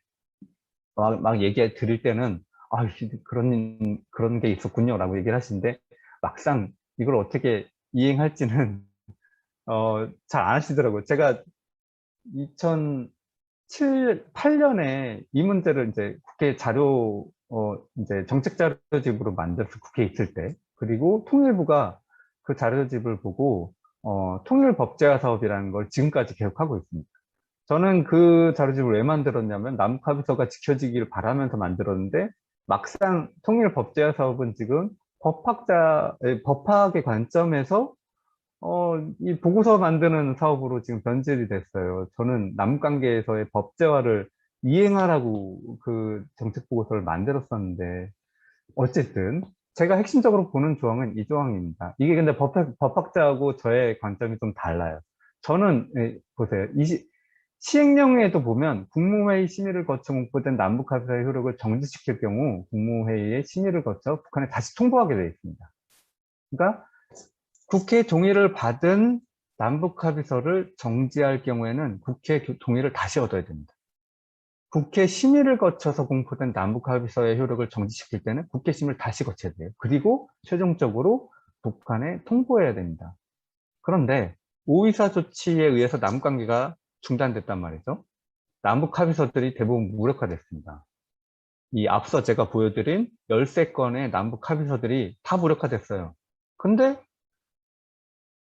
막 얘기 드릴 때는 그런 게 있었군요 라고 얘기를 하시는데 막상 이걸 어떻게 이행할지는 잘 안 하시더라고요. 제가 2008년에 이 문제를 이제 국회 이제 정책 자료집으로 만들어서 국회에 있을 때, 그리고 통일부가 그 자료집을 보고 통일법제화 사업이라는 걸 지금까지 계속하고 있습니다. 저는 그 자료집을 왜 만들었냐면 남북 합의서가 지켜지기를 바라면서 만들었는데 막상 통일법제화 사업은 지금 법학의 관점에서 이 보고서 만드는 사업으로 지금 변질이 됐어요. 저는 남북관계에서의 법제화를 이행하라고 그 정책 보고서를 만들었었는데 어쨌든 제가 핵심적으로 보는 조항은 이 조항입니다. 이게 근데 법학자하고 저의 관점이 좀 달라요. 저는 보세요. 시행령에도 보면 국무회의 심의를 거쳐 공포된 남북합의서의 효력을 정지시킬 경우 국무회의의 심의를 거쳐 북한에 다시 통보하게 되어 있습니다. 그러니까 국회 동의를 받은 남북합의서를 정지할 경우에는 국회 동의를 다시 얻어야 됩니다. 국회 심의를 거쳐서 공포된 남북합의서의 효력을 정지시킬 때는 국회 심의를 다시 거쳐야 돼요. 그리고 최종적으로 북한에 통보해야 됩니다. 그런데 오이사 조치에 의해서 남북관계가 중단됐단 말이죠. 남북 합의서들이 대부분 무력화됐습니다. 이 앞서 제가 보여드린 13건의 남북 합의서들이 다 무력화됐어요. 근데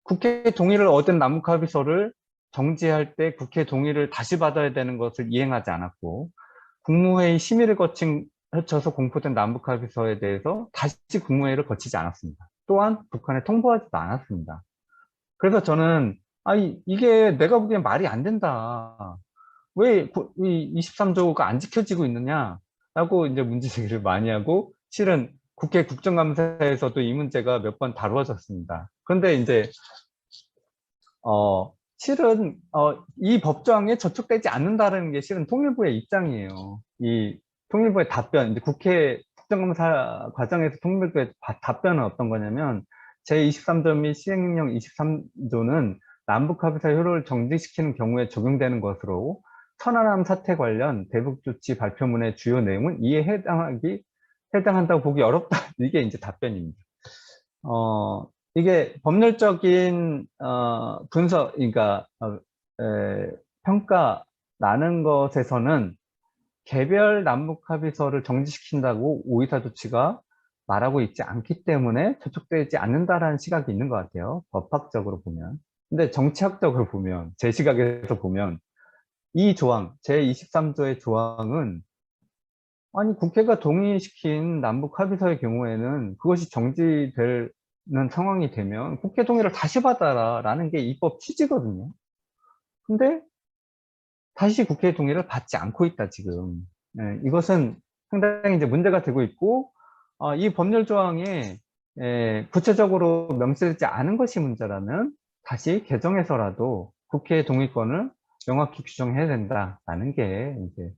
국회 동의를 얻은 남북 합의서를 정지할 때 국회 동의를 다시 받아야 되는 것을 이행하지 않았고, 국무회의 심의를 거쳐서 공포된 남북 합의서에 대해서 다시 국무회의를 거치지 않았습니다. 또한 북한에 통보하지도 않았습니다. 그래서 저는 이게 내가 보기엔 말이 안 된다. 왜 이 23조가 안 지켜지고 있느냐라고 이제 문제 제기를 많이 하고, 실은 국회 국정감사에서도 이 문제가 몇 번 다루어졌습니다. 그런데 이제 실은 이 법조항에 저촉되지 않는다는 게 실은 통일부의 입장이에요. 이 통일부의 답변, 이제 국회 국정감사 과정에서 통일부의 답변은 어떤 거냐면, 제23조 및 시행령 23조는 남북합의서 효력을 정지시키는 경우에 적용되는 것으로, 천안함 사태 관련 대북 조치 발표문의 주요 내용은 이에 해당한다고 보기 어렵다. 이게 이제 답변입니다. 이게 법률적인 분석, 그러니까 평가라는 것에서는 개별 남북 합의서를 정지시킨다고 오이사 조치가 말하고 있지 않기 때문에 저촉되지 않는다라는 시각이 있는 것 같아요. 법학적으로 보면. 근데 정치학적으로 보면, 제 시각에서 보면 이 조항, 제23조의 조항은, 아니 국회가 동의시킨 남북 합의서의 경우에는 그것이 정지되는 상황이 되면 국회 동의를 다시 받아라 라는 게 입법 취지거든요. 근데 다시 국회 동의를 받지 않고 있다 지금. 이것은 상당히 이제 문제가 되고 있고, 이 법률 조항에 구체적으로 명시되지 않은 것이 문제라면 다시 개정해서라도 국회 동의권을 명확히 규정해야 된다라는 게 이제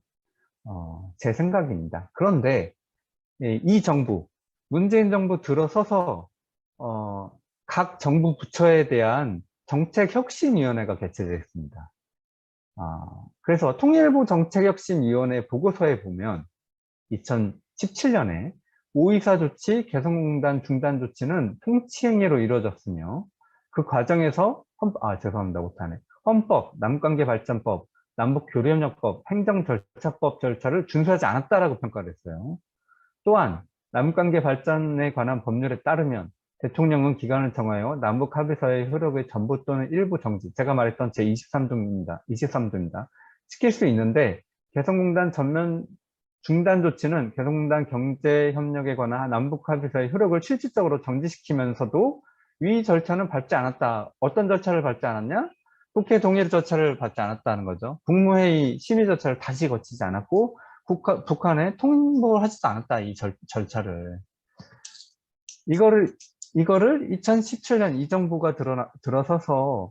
제 생각입니다. 그런데 이 정부, 문재인 정부 들어서서 각 정부 부처에 대한 정책혁신위원회가 개최됐습니다. 그래서 통일부 정책혁신위원회 보고서에 보면 2017년에 오이사 조치, 개성공단 중단 조치는 통치행위로 이루어졌으며, 그 과정에서 죄송합니다, 못하네. 헌법, 남북관계발전법, 남북교류협력법, 행정절차법 절차를 준수하지 않았다라고 평가를 했어요. 또한 남북관계 발전에 관한 법률에 따르면 대통령은 기간을 정하여 남북 합의서의 효력의 전부 또는 일부 정지, 제가 말했던 제23조입니다. 23조입니다. 시킬 수 있는데, 개성공단 전면 중단 조치는 개성공단 경제협력에 관한 남북 합의서의 효력을 실질적으로 정지시키면서도 위 절차는 밟지 않았다. 어떤 절차를 밟지 않았냐? 국회 동의 절차를 밟지 않았다는 거죠. 국무회의 심의 절차를 다시 거치지 않았고, 북한에 통보를 하지도 않았다, 이 절차를. 이거를 2017년 이 정부가 들어서서,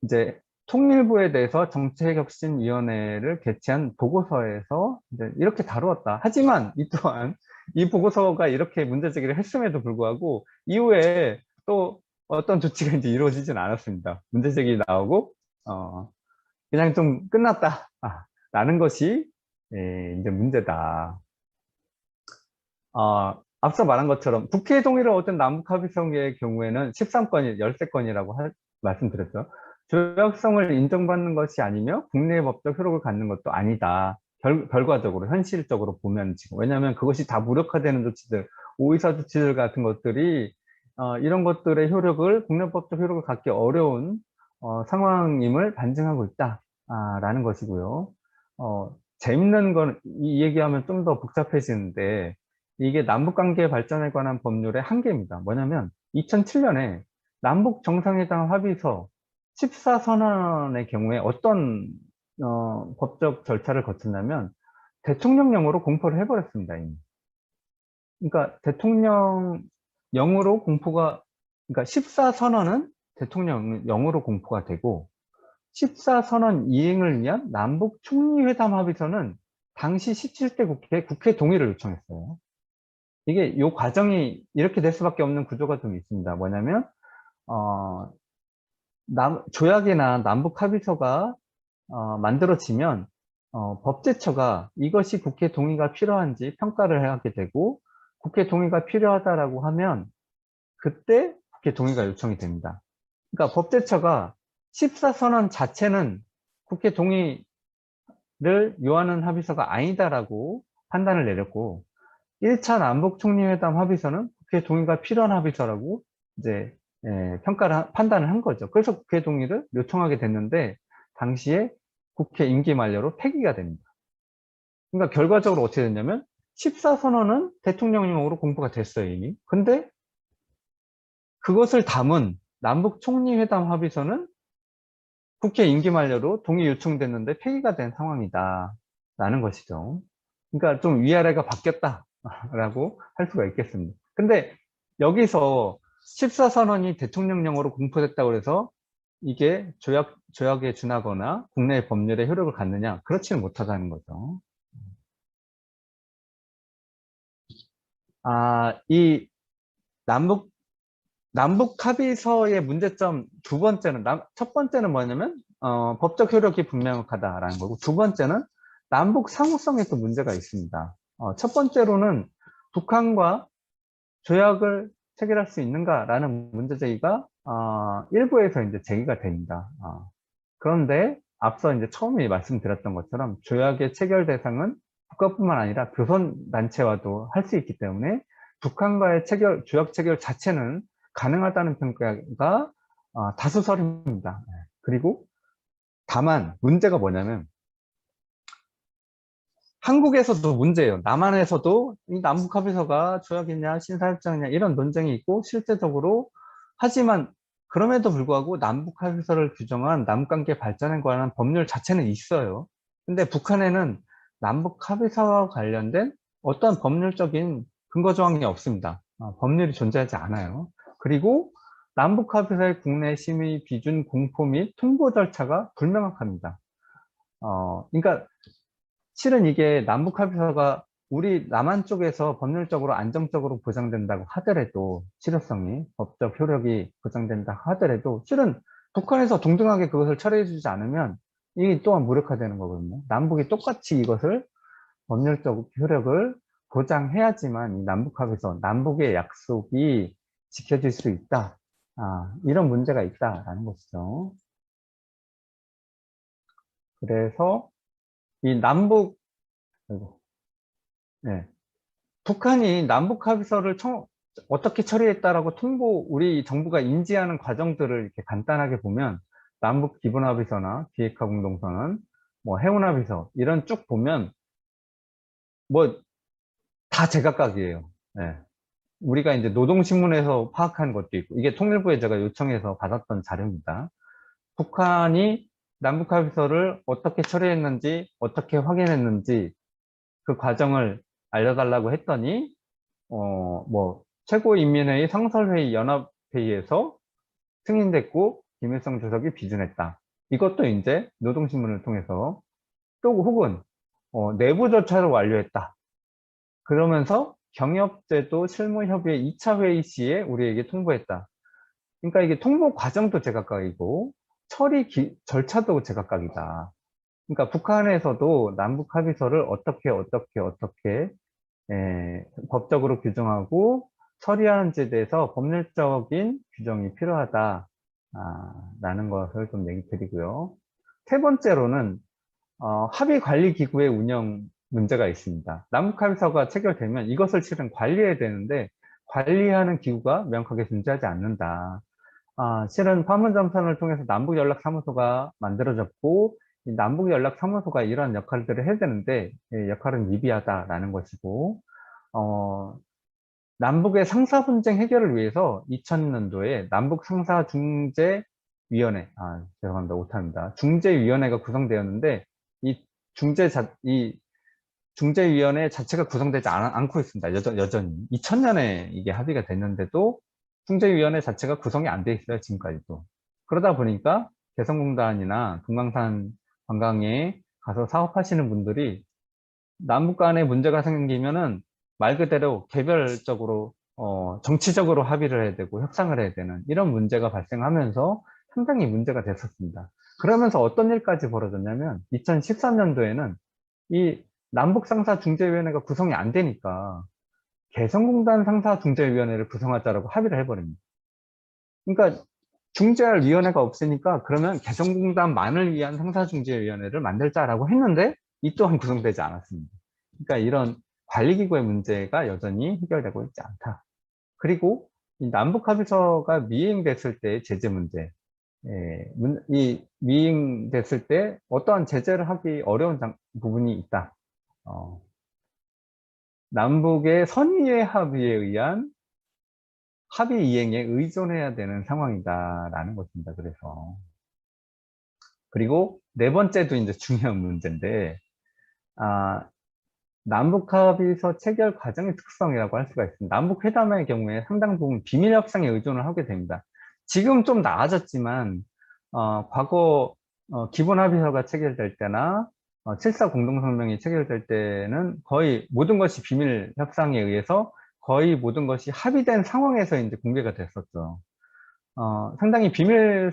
이제 통일부에 대해서 정책혁신위원회를 개최한 보고서에서 이제 이렇게 다루었다. 하지만 이 또한 이 보고서가 이렇게 문제제기를 했음에도 불구하고 이후에 또 어떤 조치가 이제 이루어지진 않았습니다. 문제제기 나오고, 그냥 좀 끝났다. 라는 것이 이제 문제다. 앞서 말한 것처럼 국회 동의를 얻은 남북 합의서의 경우에는 13건이 13건이라고 말씀드렸죠. 조약성을 인정받는 것이 아니며 국내 법적 효력을 갖는 것도 아니다. 결과적으로 현실적으로 보면 지금, 왜냐하면 그것이 다 무력화되는 조치들, 오이사 조치들 같은 것들이 이런 것들의 효력을, 국내법적 효력을 갖기 어려운 상황임을 반증하고 있다라는 것이고요. 재밌는 건, 이 얘기하면 좀 더 복잡해지는데, 이게 남북관계 발전에 관한 법률의 한계입니다. 뭐냐면 2007년에 남북 정상회담 합의서 14선언의 경우에 어떤 법적 절차를 거쳤냐면 대통령령으로 공포를 해버렸습니다, 이미. 그러니까 대통령령으로 공포가, 그러니까 14선언은 대통령령으로 공포가 되고, 14선언 이행을 위한 남북 총리회담 합의서는 당시 17대 국회 동의를 요청했어요. 이게 요 과정이 이렇게 될 수밖에 없는 구조가 좀 있습니다. 뭐냐면 조약이나 남북 합의서가 만들어지면 법제처가 이것이 국회 동의가 필요한지 평가를 하게 되고, 국회 동의가 필요하다라고 하면 그때 국회 동의가 요청이 됩니다. 그러니까 법제처가 14선언 자체는 국회 동의를 요하는 합의서가 아니다라고 판단을 내렸고, 1차 남북 총리회담 합의서는 국회 동의가 필요한 합의서라고 이제 판단을 한 거죠. 그래서 국회 동의를 요청하게 됐는데 당시에 국회 임기 만료로 폐기가 됩니다. 그러니까 결과적으로 어떻게 됐냐면 14선언은 대통령령으로 공부가 됐어요, 이미. 근데 그것을 담은 남북 총리회담 합의서는 국회 임기 만료로 동의 요청됐는데 폐기가 된 상황이다 라는 것이죠. 그러니까 좀 위아래가 바뀌었다 라고 할 수가 있겠습니다. 근데 여기서 14선언이 대통령령으로 공포됐다고 해서 이게 조약에 준하거나 국내 법률에 효력을 갖느냐? 그렇지는 못하다는 거죠. 이 남북 합의서의 문제점 두 번째는, 첫 번째는 뭐냐면, 법적 효력이 분명하다라는 거고, 두 번째는 남북 상호성에 또 문제가 있습니다. 첫 번째로는 북한과 조약을 체결할 수 있는가라는 문제 제기가, 일부에서 이제 제기가 됩니다. 그런데 앞서 이제 처음에 말씀드렸던 것처럼 조약의 체결 대상은 국가뿐만 아니라 교선단체와도 할 수 있기 때문에 북한과의 조약 체결 자체는 가능하다는 평가가 다수설입니다. 그리고 다만 문제가 뭐냐면 한국에서도 문제예요. 남한에서도 이 남북합의서가 조약이냐 신사협정이냐 이런 논쟁이 있고 실제적으로 하지만 그럼에도 불구하고 남북합의서를 규정한 남북관계 발전에 관한 법률 자체는 있어요. 근데 북한에는 남북합의서와 관련된 어떤 법률적인 근거 조항이 없습니다. 법률이 존재하지 않아요. 그리고 남북합의서의 국내 심의 비준 공포 및 통보 절차가 불명확합니다. 그러니까 실은 이게 남북합의서가 우리 남한 쪽에서 법률적으로 안정적으로 보장된다고 하더라도 실효성이 법적 효력이 보장된다 하더라도 실은 북한에서 동등하게 그것을 처리해 주지 않으면 이게 또한 무력화되는 거거든요. 남북이 똑같이 이것을 법률적 효력을 보장해야지만 이 남북합의서 남북의 약속이 지켜질 수 있다. 이런 문제가 있다라는 것이죠. 그래서 이 아이고, 네. 북한이 남북 합의서를 어떻게 처리했다라고 우리 정부가 인지하는 과정들을 이렇게 간단하게 보면 남북 기본 합의서나 비핵화 공동선언, 뭐 해운 합의서 이런 쭉 보면 뭐 다 제각각이에요. 네. 우리가 이제 노동신문에서 파악한 것도 있고 이게 통일부에 제가 요청해서 받았던 자료입니다. 북한이 남북 합의서를 어떻게 처리했는지 어떻게 확인했는지 그 과정을 알려달라고 했더니 뭐 최고인민회의 상설회의 연합회의에서 승인됐고 김일성 주석이 비준했다. 이것도 이제 노동신문을 통해서 또 혹은 내부 절차를 완료했다. 그러면서 경협제도 실무협의회 2차 회의 시에 우리에게 통보했다. 그러니까 이게 통보 과정도 제각각이고 처리 절차도 제각각이다. 그러니까 북한에서도 남북 합의서를 어떻게 법적으로 규정하고 처리하는지에 대해서 법률적인 규정이 필요하다 라는 것을 좀 얘기 드리고요. 세 번째로는 합의관리기구의 운영 문제가 있습니다. 남북합의서가 체결되면 이것을 실은 관리해야 되는데 관리하는 기구가 명확하게 존재하지 않는다. 실은 판문점선을 통해서 남북연락사무소가 만들어졌고 이 남북연락사무소가 이러한 역할들을 해야 되는데 역할은 미비하다라는 것이고 남북의 상사 분쟁 해결을 위해서 2000년도에 남북 상사 중재위원회, 죄송합니다, 오타입니다. 중재위원회가 구성되었는데 이 중재위원회 자체가 구성되지 않고 있습니다. 여전히 2000년에 이게 합의가 됐는데도 중재위원회 자체가 구성이 안 돼 있어요, 지금까지도. 그러다 보니까 개성공단이나 금강산 관광에 가서 사업하시는 분들이 남북 간에 문제가 생기면은 말 그대로 개별적으로 정치적으로 합의를 해야 되고 협상을 해야 되는 이런 문제가 발생하면서 상당히 문제가 됐었습니다. 그러면서 어떤 일까지 벌어졌냐면 2013년도에는 이 남북 상사 중재위원회가 구성이 안 되니까 개성공단 상사 중재위원회를 구성하자라고 합의를 해버립니다. 그러니까 중재할 위원회가 없으니까 그러면 개성공단만을 위한 상사중재위원회를 만들자라고 했는데 이 또한 구성되지 않았습니다. 그러니까 이런 관리기구의 문제가 여전히 해결되고 있지 않다. 그리고 이 남북 합의서가 미행됐을 때 제재 문제, 이 미행됐을 때 어떠한 제재를 하기 어려운 부분이 있다. 어, 남북의 선의의 합의에 의한 합의 이행에 의존해야 되는 상황이다라는 것입니다. 그래서 그리고 네 번째도 이제 중요한 문제인데, 아, 남북 합의서 체결 과정의 특성이라고 할 수가 있습니다. 남북 회담의 경우에 상당 부분 비밀 협상에 의존을 하게 됩니다. 지금 좀 나아졌지만 과거 기본 합의서가 체결될 때나 7.4 공동성명이 체결될 때는 거의 모든 것이 비밀 협상에 의해서 거의 모든 것이 합의된 상황에서 이제 공개가 됐었죠. 상당히 비밀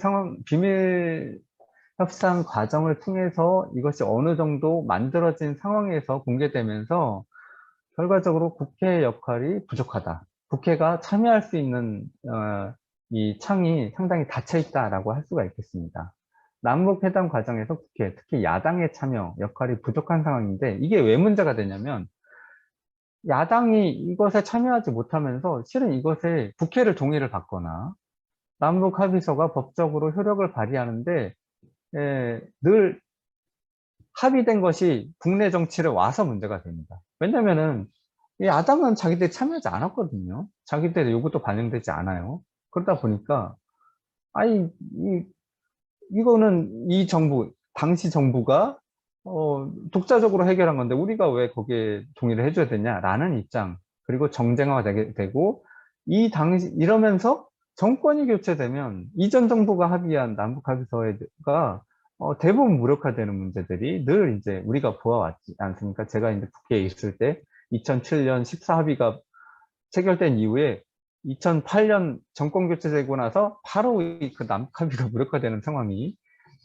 협상 과정을 통해서 이것이 어느 정도 만들어진 상황에서 공개되면서 결과적으로 국회의 역할이 부족하다. 국회가 참여할 수 있는 이 창이 상당히 닫혀 있다라고 할 수가 있겠습니다. 남북회담 과정에서 국회, 특히 야당의 참여 역할이 부족한 상황인데, 이게 왜 문제가 되냐면 야당이 이것에 참여하지 못하면서 실은 이것에 국회를 동의를 받거나 남북 합의서가 법적으로 효력을 발휘하는데 늘 합의된 것이 국내 정치를 와서 문제가 됩니다. 왜냐면은 이 야당은 자기들이 참여하지 않았거든요. 자기들의 요구도 반영되지 않아요. 그러다 보니까 아니 이거는 이 정부 당시 정부가 독자적으로 해결한 건데 우리가 왜 거기에 동의를 해줘야 되냐라는 입장, 그리고 정쟁화가 되고 이 당시 이러면서 정권이 교체되면 이전 정부가 합의한 남북 합의서가 대부분 무력화되는 문제들이 늘 이제 우리가 보아왔지 않습니까? 제가 이제 국회에 있을 때 2007년 14 합의가 체결된 이후에 2008년 정권 교체되고 나서 바로 그 남북 합의가 무력화되는 상황이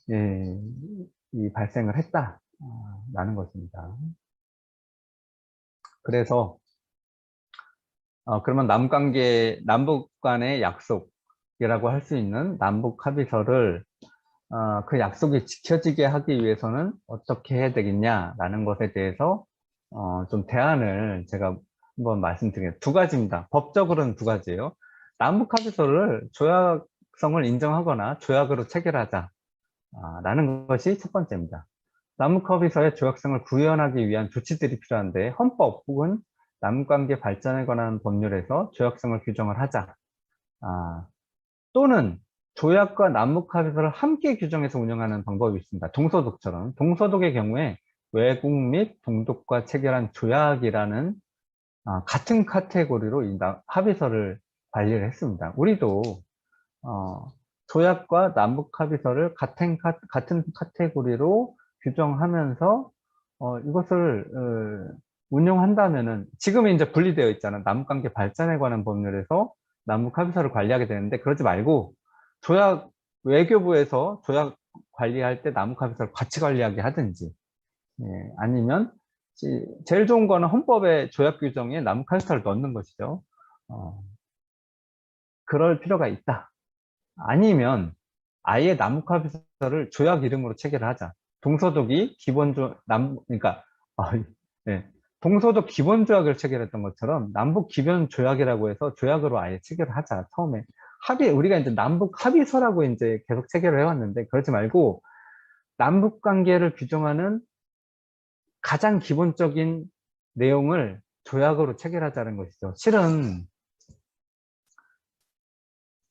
이 발생을 했다라는 것입니다. 그래서 그러면 남북 간의 약속이라고 할 수 있는 남북 합의서를 그 약속이 지켜지게 하기 위해서는 어떻게 해야 되겠냐라는 것에 대해서 좀 대안을 제가 한번 말씀드리겠습니다. 두 가지입니다. 법적으로는 두 가지예요. 남북 합의서를 조약성을 인정하거나 조약으로 체결하자 라는 것이 첫 번째입니다. 남북합의서의 조약성을 구현하기 위한 조치들이 필요한데 헌법 혹은 남북관계 발전에 관한 법률에서 조약성을 규정을 하자. 또는 조약과 남북합의서를 함께 규정해서 운영하는 방법이 있습니다. 동서독처럼. 동서독의 경우에 외국 및 동독과 체결한 조약이라는 같은 카테고리로 이 합의서를 관리를 했습니다. 우리도 조약과 남북 합의서를 같은 카테고리로 규정하면서 이것을 운용한다면은 지금 이제 분리되어 있잖아요. 남북관계 발전에 관한 법률에서 남북 합의서를 관리하게 되는데 그러지 말고 조약 외교부에서 조약 관리할 때 남북 합의서를 같이 관리하게 하든지 아니면 제일 좋은 거는 헌법의 조약 규정에 남북 합의서를 넣는 것이죠. 그럴 필요가 있다. 아니면 아예 남북 합의서를 조약 이름으로 체결을 하자. 동서독이 그러니까 네. 동서독 기본조약을 체결했던 것처럼 남북 기본조약이라고 해서 조약으로 아예 체결을 하자. 처음에 우리가 이제 남북 합의서라고 이제 계속 체결을 해왔는데 그러지 말고 남북 관계를 규정하는 가장 기본적인 내용을 조약으로 체결하자는 것이죠. 실은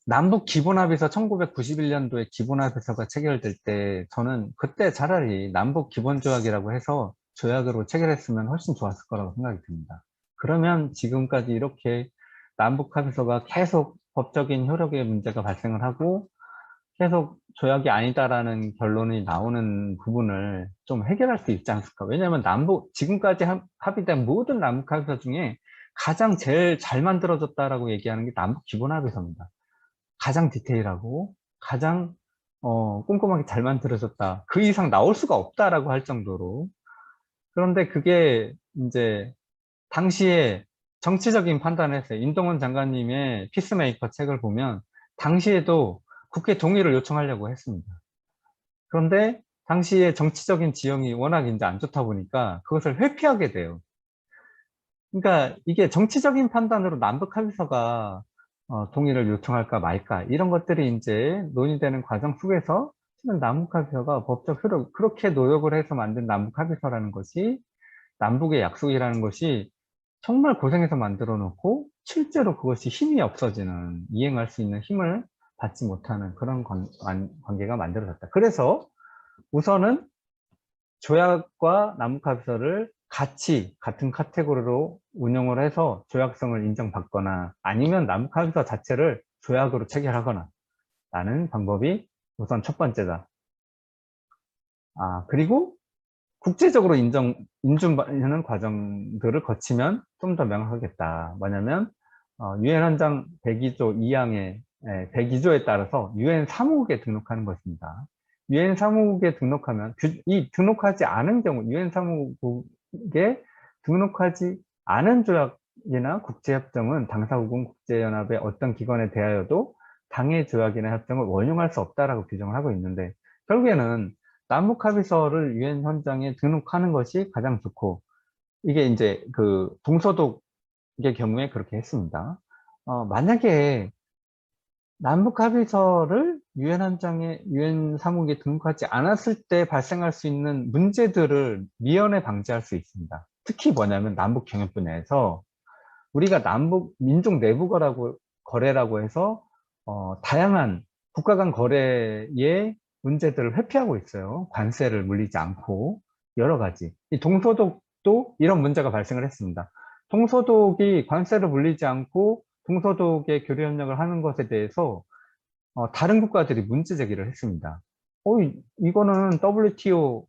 남북 기본합의서 1991년도에 기본합의서가 체결될 때 저는 그때 차라리 남북 기본조약이라고 해서 조약으로 체결했으면 훨씬 좋았을 거라고 생각이 듭니다. 그러면 지금까지 이렇게 남북 합의서가 계속 법적인 효력의 문제가 발생을 하고 계속 조약이 아니다라는 결론이 나오는 부분을 좀 해결할 수 있지 않을까. 왜냐하면 지금까지 합의된 모든 남북 합의서 중에 가장 제일 잘 만들어졌다라고 얘기하는 게 남북 기본합의서입니다. 가장 디테일하고 가장 꼼꼼하게 잘 만들어졌다. 그 이상 나올 수가 없다라고 할 정도로. 그런데 그게 이제 당시에 정치적인 판단을 했어요. 인동원 장관님의 피스메이커 책을 보면 당시에도 국회 동의를 요청하려고 했습니다. 그런데 당시에 정치적인 지형이 워낙 이제 안 좋다 보니까 그것을 회피하게 돼요. 그러니까 이게 정치적인 판단으로 남북 합의서가 동의를 요청할까 말까 이런 것들이 이제 논의되는 과정 속에서 실은 남북 합의서가 법적 효력 그렇게 노력을 해서 만든 남북 합의서라는 것이 남북의 약속이라는 것이 정말 고생해서 만들어 놓고 실제로 그것이 힘이 없어지는 이행할 수 있는 힘을 받지 못하는 그런 관계가 만들어졌다. 그래서 우선은 조약과 남북 합의서를 같이 같은 카테고리로 운용을 해서 조약성을 인정받거나 아니면 남북 합의서 자체를 조약으로 체결하거나 라는 방법이 우선 첫 번째다. 그리고 국제적으로 인준받는 과정들을 거치면 좀 더 명확하겠다. 뭐냐면, 유엔 헌장 102조 2항의 102조에 따라서 유엔 사무국에 등록하는 것입니다. 유엔 사무국에 등록하면, 이 등록하지 않은 경우, 유엔 사무국에 등록하지 않은 조약이나 국제협정은 당사국은 국제연합의 어떤 기관에 대하여도 당해 조약이나 협정을 원용할 수 없다라고 규정을 하고 있는데, 결국에는 남북 합의서를 유엔 헌장에 등록하는 것이 가장 좋고 이게 이제 그 동서독의 경우에 그렇게 했습니다. 만약에 남북 합의서를 유엔 헌장에 유엔 사무국에 등록하지 않았을 때 발생할 수 있는 문제들을 미연에 방지할 수 있습니다. 특히 뭐냐면 남북 경협 분야에서 우리가 남북 민족 내부 거래라고 해서 다양한 국가 간 거래의 문제들을 회피하고 있어요. 관세를 물리지 않고 여러 가지. 이 동서독도 이런 문제가 발생을 했습니다. 동서독이 관세를 물리지 않고 동서독의 교류 협력을 하는 것에 대해서 다른 국가들이 문제 제기를 했습니다. 이거는 WTO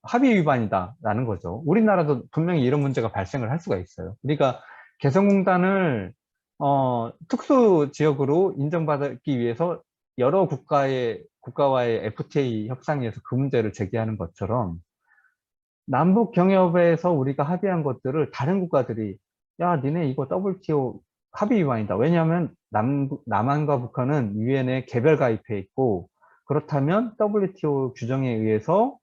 합의 위반이다라는 거죠. 우리나라도 분명히 이런 문제가 발생을 할 수가 있어요. 우리가 개성공단을 특수 지역으로 인정받기 위해서 여러 국가와의 FTA 협상에서 그 문제를 제기하는 것처럼 남북 경협에서 우리가 합의한 것들을 다른 국가들이 야, 니네 이거 WTO 합의 위반이다. 왜냐하면 남한과 북한은 유엔에 개별 가입해 있고 그렇다면 WTO 규정에 의해서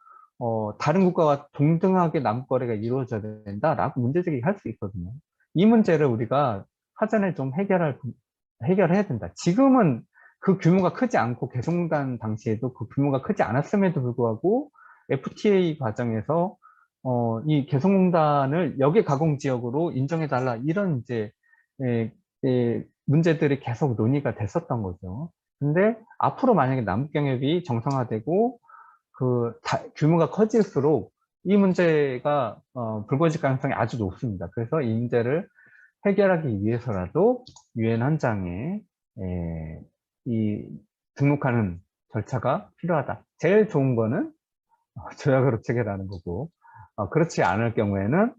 다른 국가와 동등하게 남북 거래가 이루어져야 된다라고 문제 제기할 수 있거든요. 이 문제를 우리가 사전에 좀 해결해야 된다. 지금은 그 규모가 크지 않고 개성공단 당시에도 그 규모가 크지 않았음에도 불구하고 FTA 과정에서 이 개성공단을 역외 가공 지역으로 인정해달라 이런 이제 문제들이 계속 논의가 됐었던 거죠. 근데 앞으로 만약에 남북경협이 정상화되고 규모가 커질수록 이 문제가 불거질 가능성이 아주 높습니다. 그래서 이 문제를 해결하기 위해서라도 유엔 헌장에 이 등록하는 절차가 필요하다. 제일 좋은 거는 조약으로 체결하는 거고 그렇지 않을 경우에는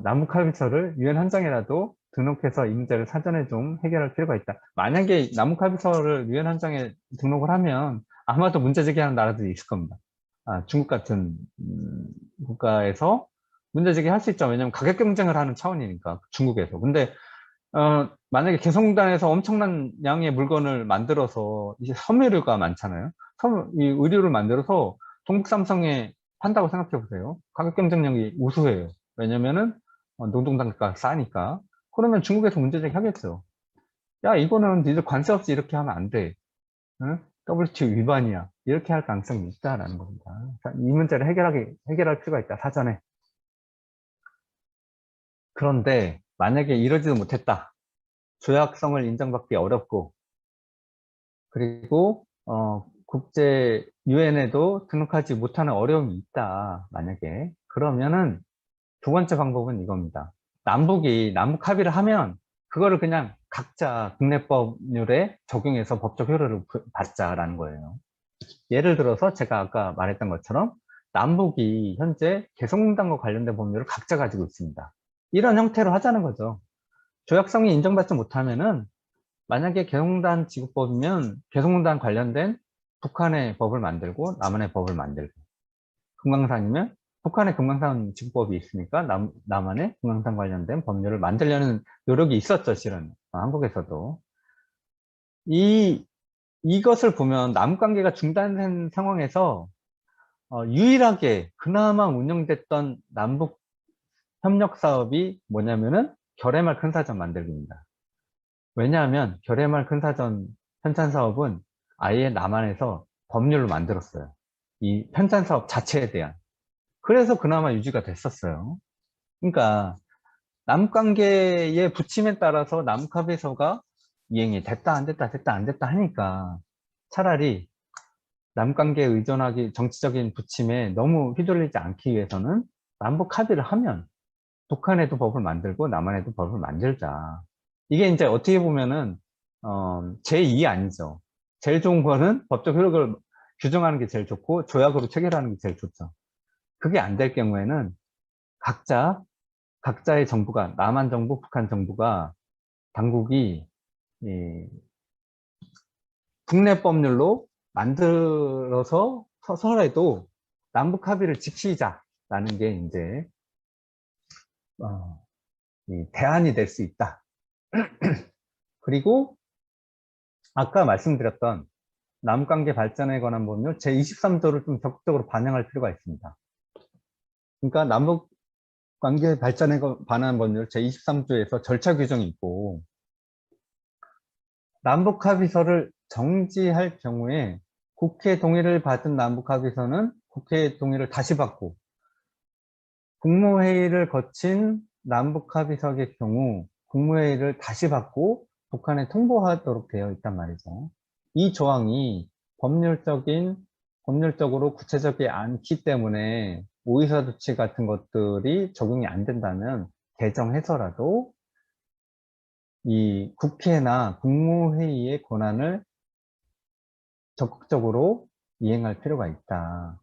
남북 합의서를 유엔 헌장에라도 등록해서 이 문제를 사전에 좀 해결할 필요가 있다. 만약에 남북 합의서를 유엔 헌장에 등록을 하면 아마도 문제 제기하는 나라들이 있을 겁니다. 중국 같은 국가에서 문제 제기할 수 있죠. 왜냐하면 가격 경쟁을 하는 차원이니까 중국에서. 근데 만약에 개성공단에서 엄청난 양의 물건을 만들어서 이제 섬유류가 많잖아요. 이 의류를 만들어서 동북 삼성에 판다고 생각해 보세요. 가격 경쟁력이 우수해요. 왜냐면은 노동단가가 싸니까. 그러면 중국에서 문제제기 하겠죠. 야, 이거는 니들 관세 없이 이렇게 하면 안 돼. 응? WTO 위반이야. 이렇게 할 가능성이 있다라는 겁니다. 이 문제를 해결할 필요가 있다, 사전에. 그런데 만약에 이러지도 못했다. 조약성을 인정받기 어렵고, 그리고 국제 유엔에도 등록하지 못하는 어려움이 있다. 만약에 그러면은 두 번째 방법은 이겁니다. 남북 합의를 하면 그거를 그냥 각자 국내법률에 적용해서 법적 효력을 받자라는 거예요. 예를 들어서 제가 아까 말했던 것처럼 남북이 현재 개성공단과 관련된 법률을 각자 가지고 있습니다. 이런 형태로 하자는 거죠. 조약성이 인정받지 못하면은 만약에 개성공단 지구법이면 개성공단 관련된 북한의 법을 만들고 남한의 법을 만들고 금강산이면 북한의 금강산 지구법이 있으니까 남한의 금강산 관련된 법률을 만들려는 노력이 있었죠, 실은. 한국에서도. 이것을 보면 남북관계가 중단된 상황에서 유일하게 그나마 운영됐던 남북 협력 사업이 뭐냐면은 결해말 큰사전 만들기입니다. 왜냐하면 결의마을 큰사전 편찬사업은 아예 남한에서 법률로 만들었어요. 이 편찬사업 자체에 대한. 그래서 그나마 유지가 됐었어요. 그러니까 남관계의 부침에 따라서 남합의서가 이행이 됐다 안 됐다 됐다 안 됐다 하니까 차라리 남관계에 의존하기 정치적인 부침에 너무 휘둘리지 않기 위해서는 남북 합의를 하면 북한에도 법을 만들고 남한에도 법을 만들자. 이게 이제 어떻게 보면은 제2 아니죠. 제일 좋은 거는 법적 효력을 규정하는 게 제일 좋고 조약으로 체결하는 게 제일 좋죠. 그게 안 될 경우에는 각자의 정부가 남한 정부, 북한 정부가 당국이 이 국내 법률로 만들어서 서서라도 남북 합의를 지키자라는 게 이제 이 대안이 될 수 있다. 그리고 아까 말씀드렸던 남북관계 발전에 관한 법률 제23조를 좀 적극적으로 반영할 필요가 있습니다. 그러니까 남북관계 발전에 관한 법률 제23조에서 절차 규정이 있고 남북합의서를 정지할 경우에 국회 동의를 받은 남북합의서는 국회 동의를 다시 받고 국무회의를 거친 남북합의서의 경우 국무회의를 다시 받고 북한에 통보하도록 되어 있단 말이죠. 이 조항이 법률적으로 구체적이지 않기 때문에 오이사조치 같은 것들이 적용이 안 된다면 개정해서라도 이 국회나 국무회의의 권한을 적극적으로 이행할 필요가 있다.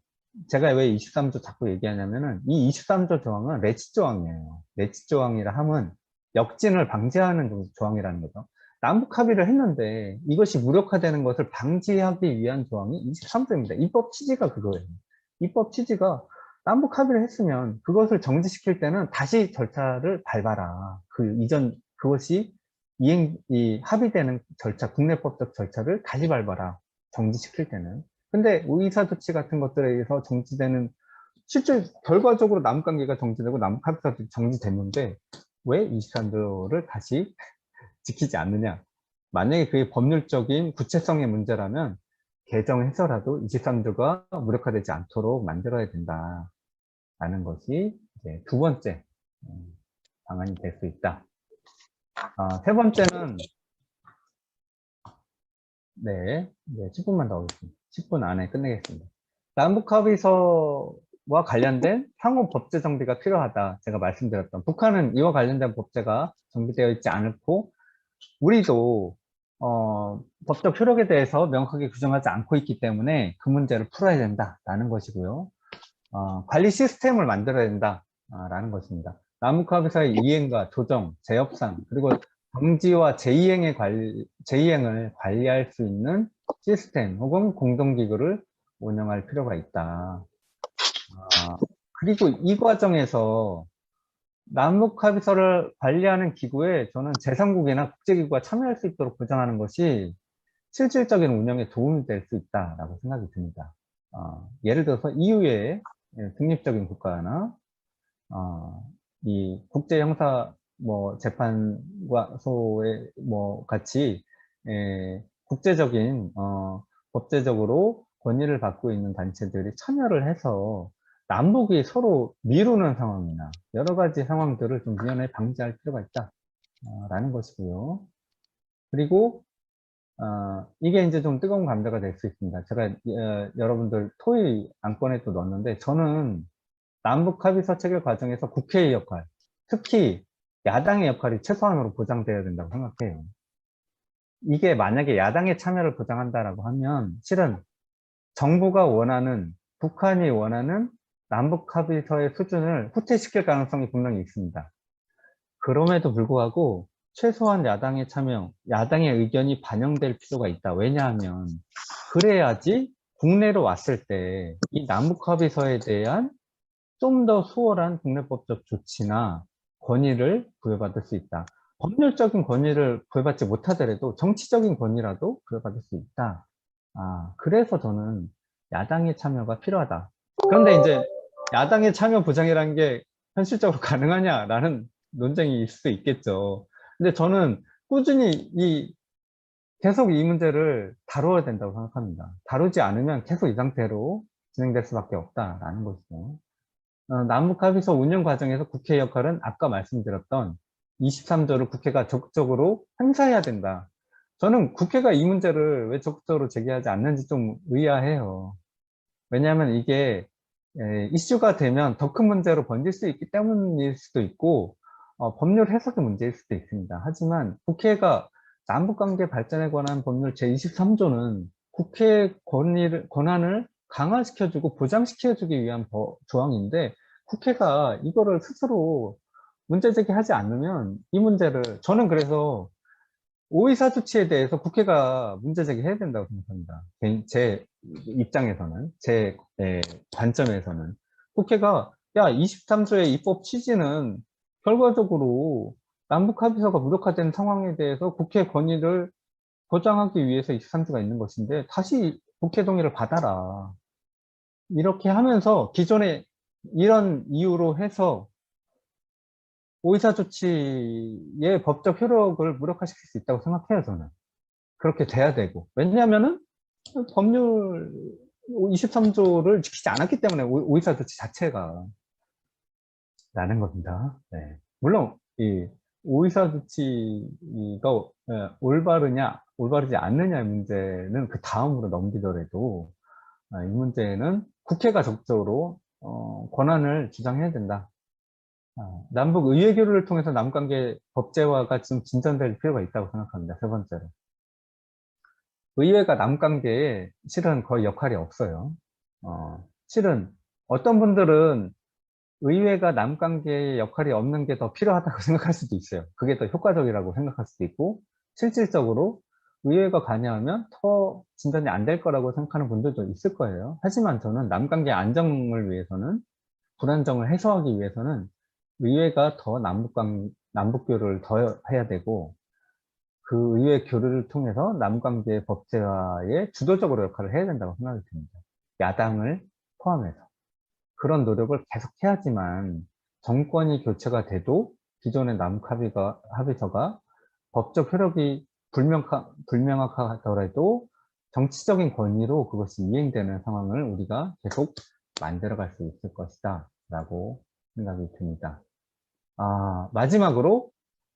제가 왜 23조 자꾸 얘기하냐면은 이 23조 조항은 레치 조항이에요. 레치 조항이라 함은 역진을 방지하는 조항이라는 거죠. 남북 합의를 했는데 이것이 무력화되는 것을 방지하기 위한 조항이 23조입니다. 입법 취지가 그거예요. 입법 취지가 남북 합의를 했으면 그것을 정지시킬 때는 다시 절차를 밟아라. 그 이전 그것이 합의되는 절차, 국내법적 절차를 다시 밟아라. 정지시킬 때는. 근데 의사조치 같은 것들에 의해서 정지되는 실제 결과적으로 남북관계가 정지되고 남북합의도 정지됐는데 왜 23조를 다시 지키지 않느냐. 만약에 그게 법률적인 구체성의 문제라면 개정해서라도 23조가 무력화되지 않도록 만들어야 된다라는 것이 이제 두 번째 방안이 될 수 있다. 세 번째는 네, 10분만 더 하겠습니다. 10분 안에 끝내겠습니다. 남북합의서와 관련된 상호 법제 정비가 필요하다. 제가 말씀드렸던 북한은 이와 관련된 법제가 정비되어 있지 않고 우리도 법적 효력에 대해서 명확하게 규정하지 않고 있기 때문에 그 문제를 풀어야 된다라는 것이고요. 관리 시스템을 만들어야 된다라는 것입니다. 남북합의서의 이행과 조정, 재협상, 그리고 정지와 재이행을 관리할 수 있는 시스템 혹은 공동기구를 운영할 필요가 있다. 그리고 이 과정에서 남북합의서를 관리하는 기구에 저는 제3국이나 국제기구가 참여할 수 있도록 보장하는 것이 실질적인 운영에 도움이 될 수 있다라고 생각이 듭니다. 예를 들어서 EU의 중립적인 국가나 이 국제형사 재판소의 같이 국제적인 법제적으로 권위를 받고 있는 단체들이 참여를 해서 남북이 서로 미루는 상황이나 여러 가지 상황들을 좀 미연에 방지할 필요가 있다라는 것이고요. 그리고 이게 이제 좀 뜨거운 감자가 될 수 있습니다. 제가 여러분들 토의 안건에 또 넣었는데 저는 남북 합의서 체결 과정에서 국회의 역할, 특히 야당의 역할이 최소한으로 보장되어야 된다고 생각해요. 이게 만약에 야당의 참여를 보장한다라고 하면 실은 정부가 원하는, 북한이 원하는 남북 합의서의 수준을 후퇴시킬 가능성이 분명히 있습니다. 그럼에도 불구하고 최소한 야당의 참여, 야당의 의견이 반영될 필요가 있다. 왜냐하면 그래야지 국내로 왔을 때 이 남북 합의서에 대한 좀 더 수월한 국내법적 조치나 권위를 부여받을 수 있다. 법률적인 권위를 부여받지 못하더라도 정치적인 권위라도 부여받을 수 있다. 그래서 저는 야당의 참여가 필요하다. 그런데 이제 야당의 참여 보장이라는 게 현실적으로 가능하냐라는 논쟁이 있을 수 있겠죠. 근데 저는 꾸준히 계속 이 문제를 다뤄야 된다고 생각합니다. 다루지 않으면 계속 이 상태로 진행될 수밖에 없다라는 것이죠. 남북합의서 운영 과정에서 국회 역할은 아까 말씀드렸던 23조를 국회가 적극적으로 행사해야 된다. 저는 국회가 이 문제를 왜 적극적으로 제기하지 않는지 좀 의아해요. 왜냐하면 이게 이슈가 되면 더 큰 문제로 번질 수 있기 때문일 수도 있고 법률 해석의 문제일 수도 있습니다. 하지만 국회가 남북관계 발전에 관한 법률 제23조는 국회의 권한을 강화시켜주고 보장시켜주기 위한 조항인데 국회가 이거를 스스로 문제 제기하지 않으면 이 문제를 저는 그래서 오의사 조치에 대해서 국회가 문제 제기해야 된다고 생각합니다. 제 입장에서는, 제 관점에서는. 국회가, 야, 23조의 입법 취지는 결과적으로 남북합의서가 무력화된 상황에 대해서 국회 권위를 보장하기 위해서 23조가 있는 것인데, 다시 국회 동의를 받아라. 이렇게 하면서 기존에 이런 이유로 해서 오의사 조치의 법적 효력을 무력화시킬 수 있다고 생각해요, 저는. 그렇게 돼야 되고. 왜냐하면은 법률 23조를 지키지 않았기 때문에 오의사 조치 자체가 나는 겁니다. 네. 물론 이 오의사 조치가 올바르지 않느냐의 문제는 그 다음으로 넘기더라도 이 문제는 국회가 적극적으로 권한을 주장해야 된다. 남북 의회 교류를 통해서 남북관계 법제화가 좀 진전될 필요가 있다고 생각합니다. 세 번째로. 의회가 남관계에 실은 거의 역할이 없어요. 실은 어떤 분들은 의회가 남관계에 역할이 없는 게 더 필요하다고 생각할 수도 있어요. 그게 더 효과적이라고 생각할 수도 있고, 실질적으로 의회가 관여하면 더 진전이 안 될 거라고 생각하는 분들도 있을 거예요. 하지만 저는 남관계 안정을 위해서는, 불안정을 해소하기 위해서는 의회가 더 남북교류를 더 해야 되고, 그 의회 교류를 통해서 남관계 법제화에 주도적으로 역할을 해야 된다고 생각이 듭니다. 야당을 포함해서. 그런 노력을 계속 해야지만 정권이 교체가 돼도 기존의 남북합의서가 법적 효력이 불명확하더라도 정치적인 권위로 그것이 이행되는 상황을 우리가 계속 만들어갈 수 있을 것이다 라고 생각이 듭니다. 마지막으로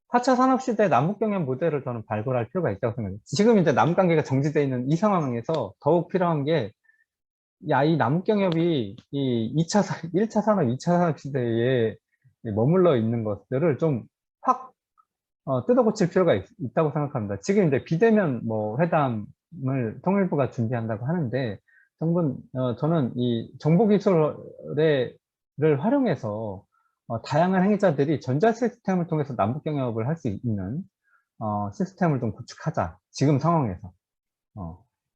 4차 산업시대 남북경협 모델을 저는 발굴할 필요가 있다고 생각해요. 지금 이제 남북관계가 정지되어 있는 이 상황에서 더욱 필요한 게, 이 남북경협이 1차 산업, 2차 산업 시대에 머물러 있는 것들을 좀 확 뜯어고칠 필요가 있다고 생각합니다. 지금 이제 비대면 회담을 통일부가 준비한다고 하는데, 저는 이 정보기술을 활용해서 다양한 행위자들이 전자 시스템을 통해서 남북 경협을 할 수 있는 시스템을 좀 구축하자. 지금 상황에서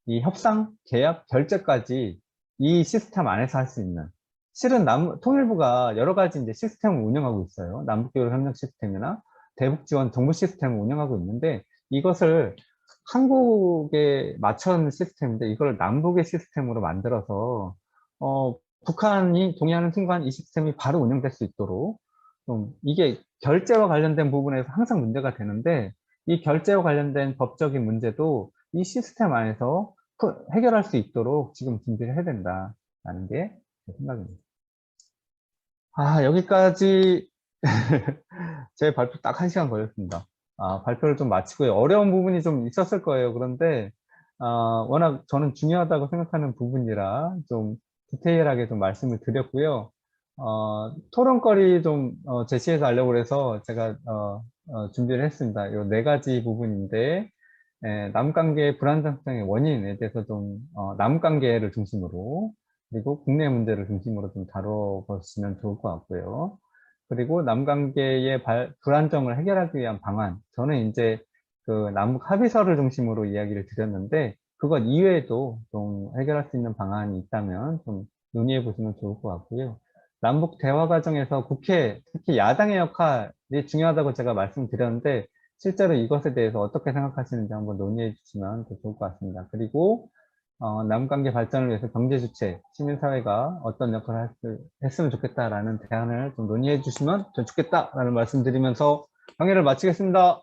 이 협상, 계약, 결제까지 이 시스템 안에서 할 수 있는. 실은 통일부가 여러 가지 이제 시스템을 운영하고 있어요. 남북교류 협력 시스템이나 대북 지원 정보 시스템을 운영하고 있는데, 이것을 한국에 맞춘 시스템인데 이걸 남북의 시스템으로 만들어서 북한이 동의하는 순간 이 시스템이 바로 운영될 수 있도록, 좀 이게 결제와 관련된 부분에서 항상 문제가 되는데, 이 결제와 관련된 법적인 문제도 이 시스템 안에서 해결할 수 있도록 지금 준비를 해야 된다라는 게 제 생각입니다. 여기까지 제 발표 딱 1시간 걸렸습니다. 발표를 좀 마치고요. 어려운 부분이 좀 있었을 거예요. 그런데 워낙 저는 중요하다고 생각하는 부분이라 좀 디테일하게 좀 말씀을 드렸고요. 토론거리 좀 제시해서 하려고 해서 제가 준비를 했습니다. 이 4가지 부분인데, 남관계의 불안정성의 원인에 대해서 좀 남관계를 중심으로, 그리고 국내 문제를 중심으로 좀 다뤄보시면 좋을 것 같고요. 그리고 남관계의 불안정을 해결하기 위한 방안, 저는 이제 그 남북 합의서를 중심으로 이야기를 드렸는데, 그것 이외에도 좀 해결할 수 있는 방안이 있다면 좀 논의해 보시면 좋을 것 같고요. 남북 대화 과정에서 국회, 특히 야당의 역할이 중요하다고 제가 말씀드렸는데, 실제로 이것에 대해서 어떻게 생각하시는지 한번 논의해 주시면 더 좋을 것 같습니다. 그리고 남북관계 발전을 위해서 경제주체, 시민사회가 어떤 역할을 했으면 좋겠다라는 대안을 좀 논의해 주시면 더 좋겠다라는 말씀 드리면서 강의를 마치겠습니다.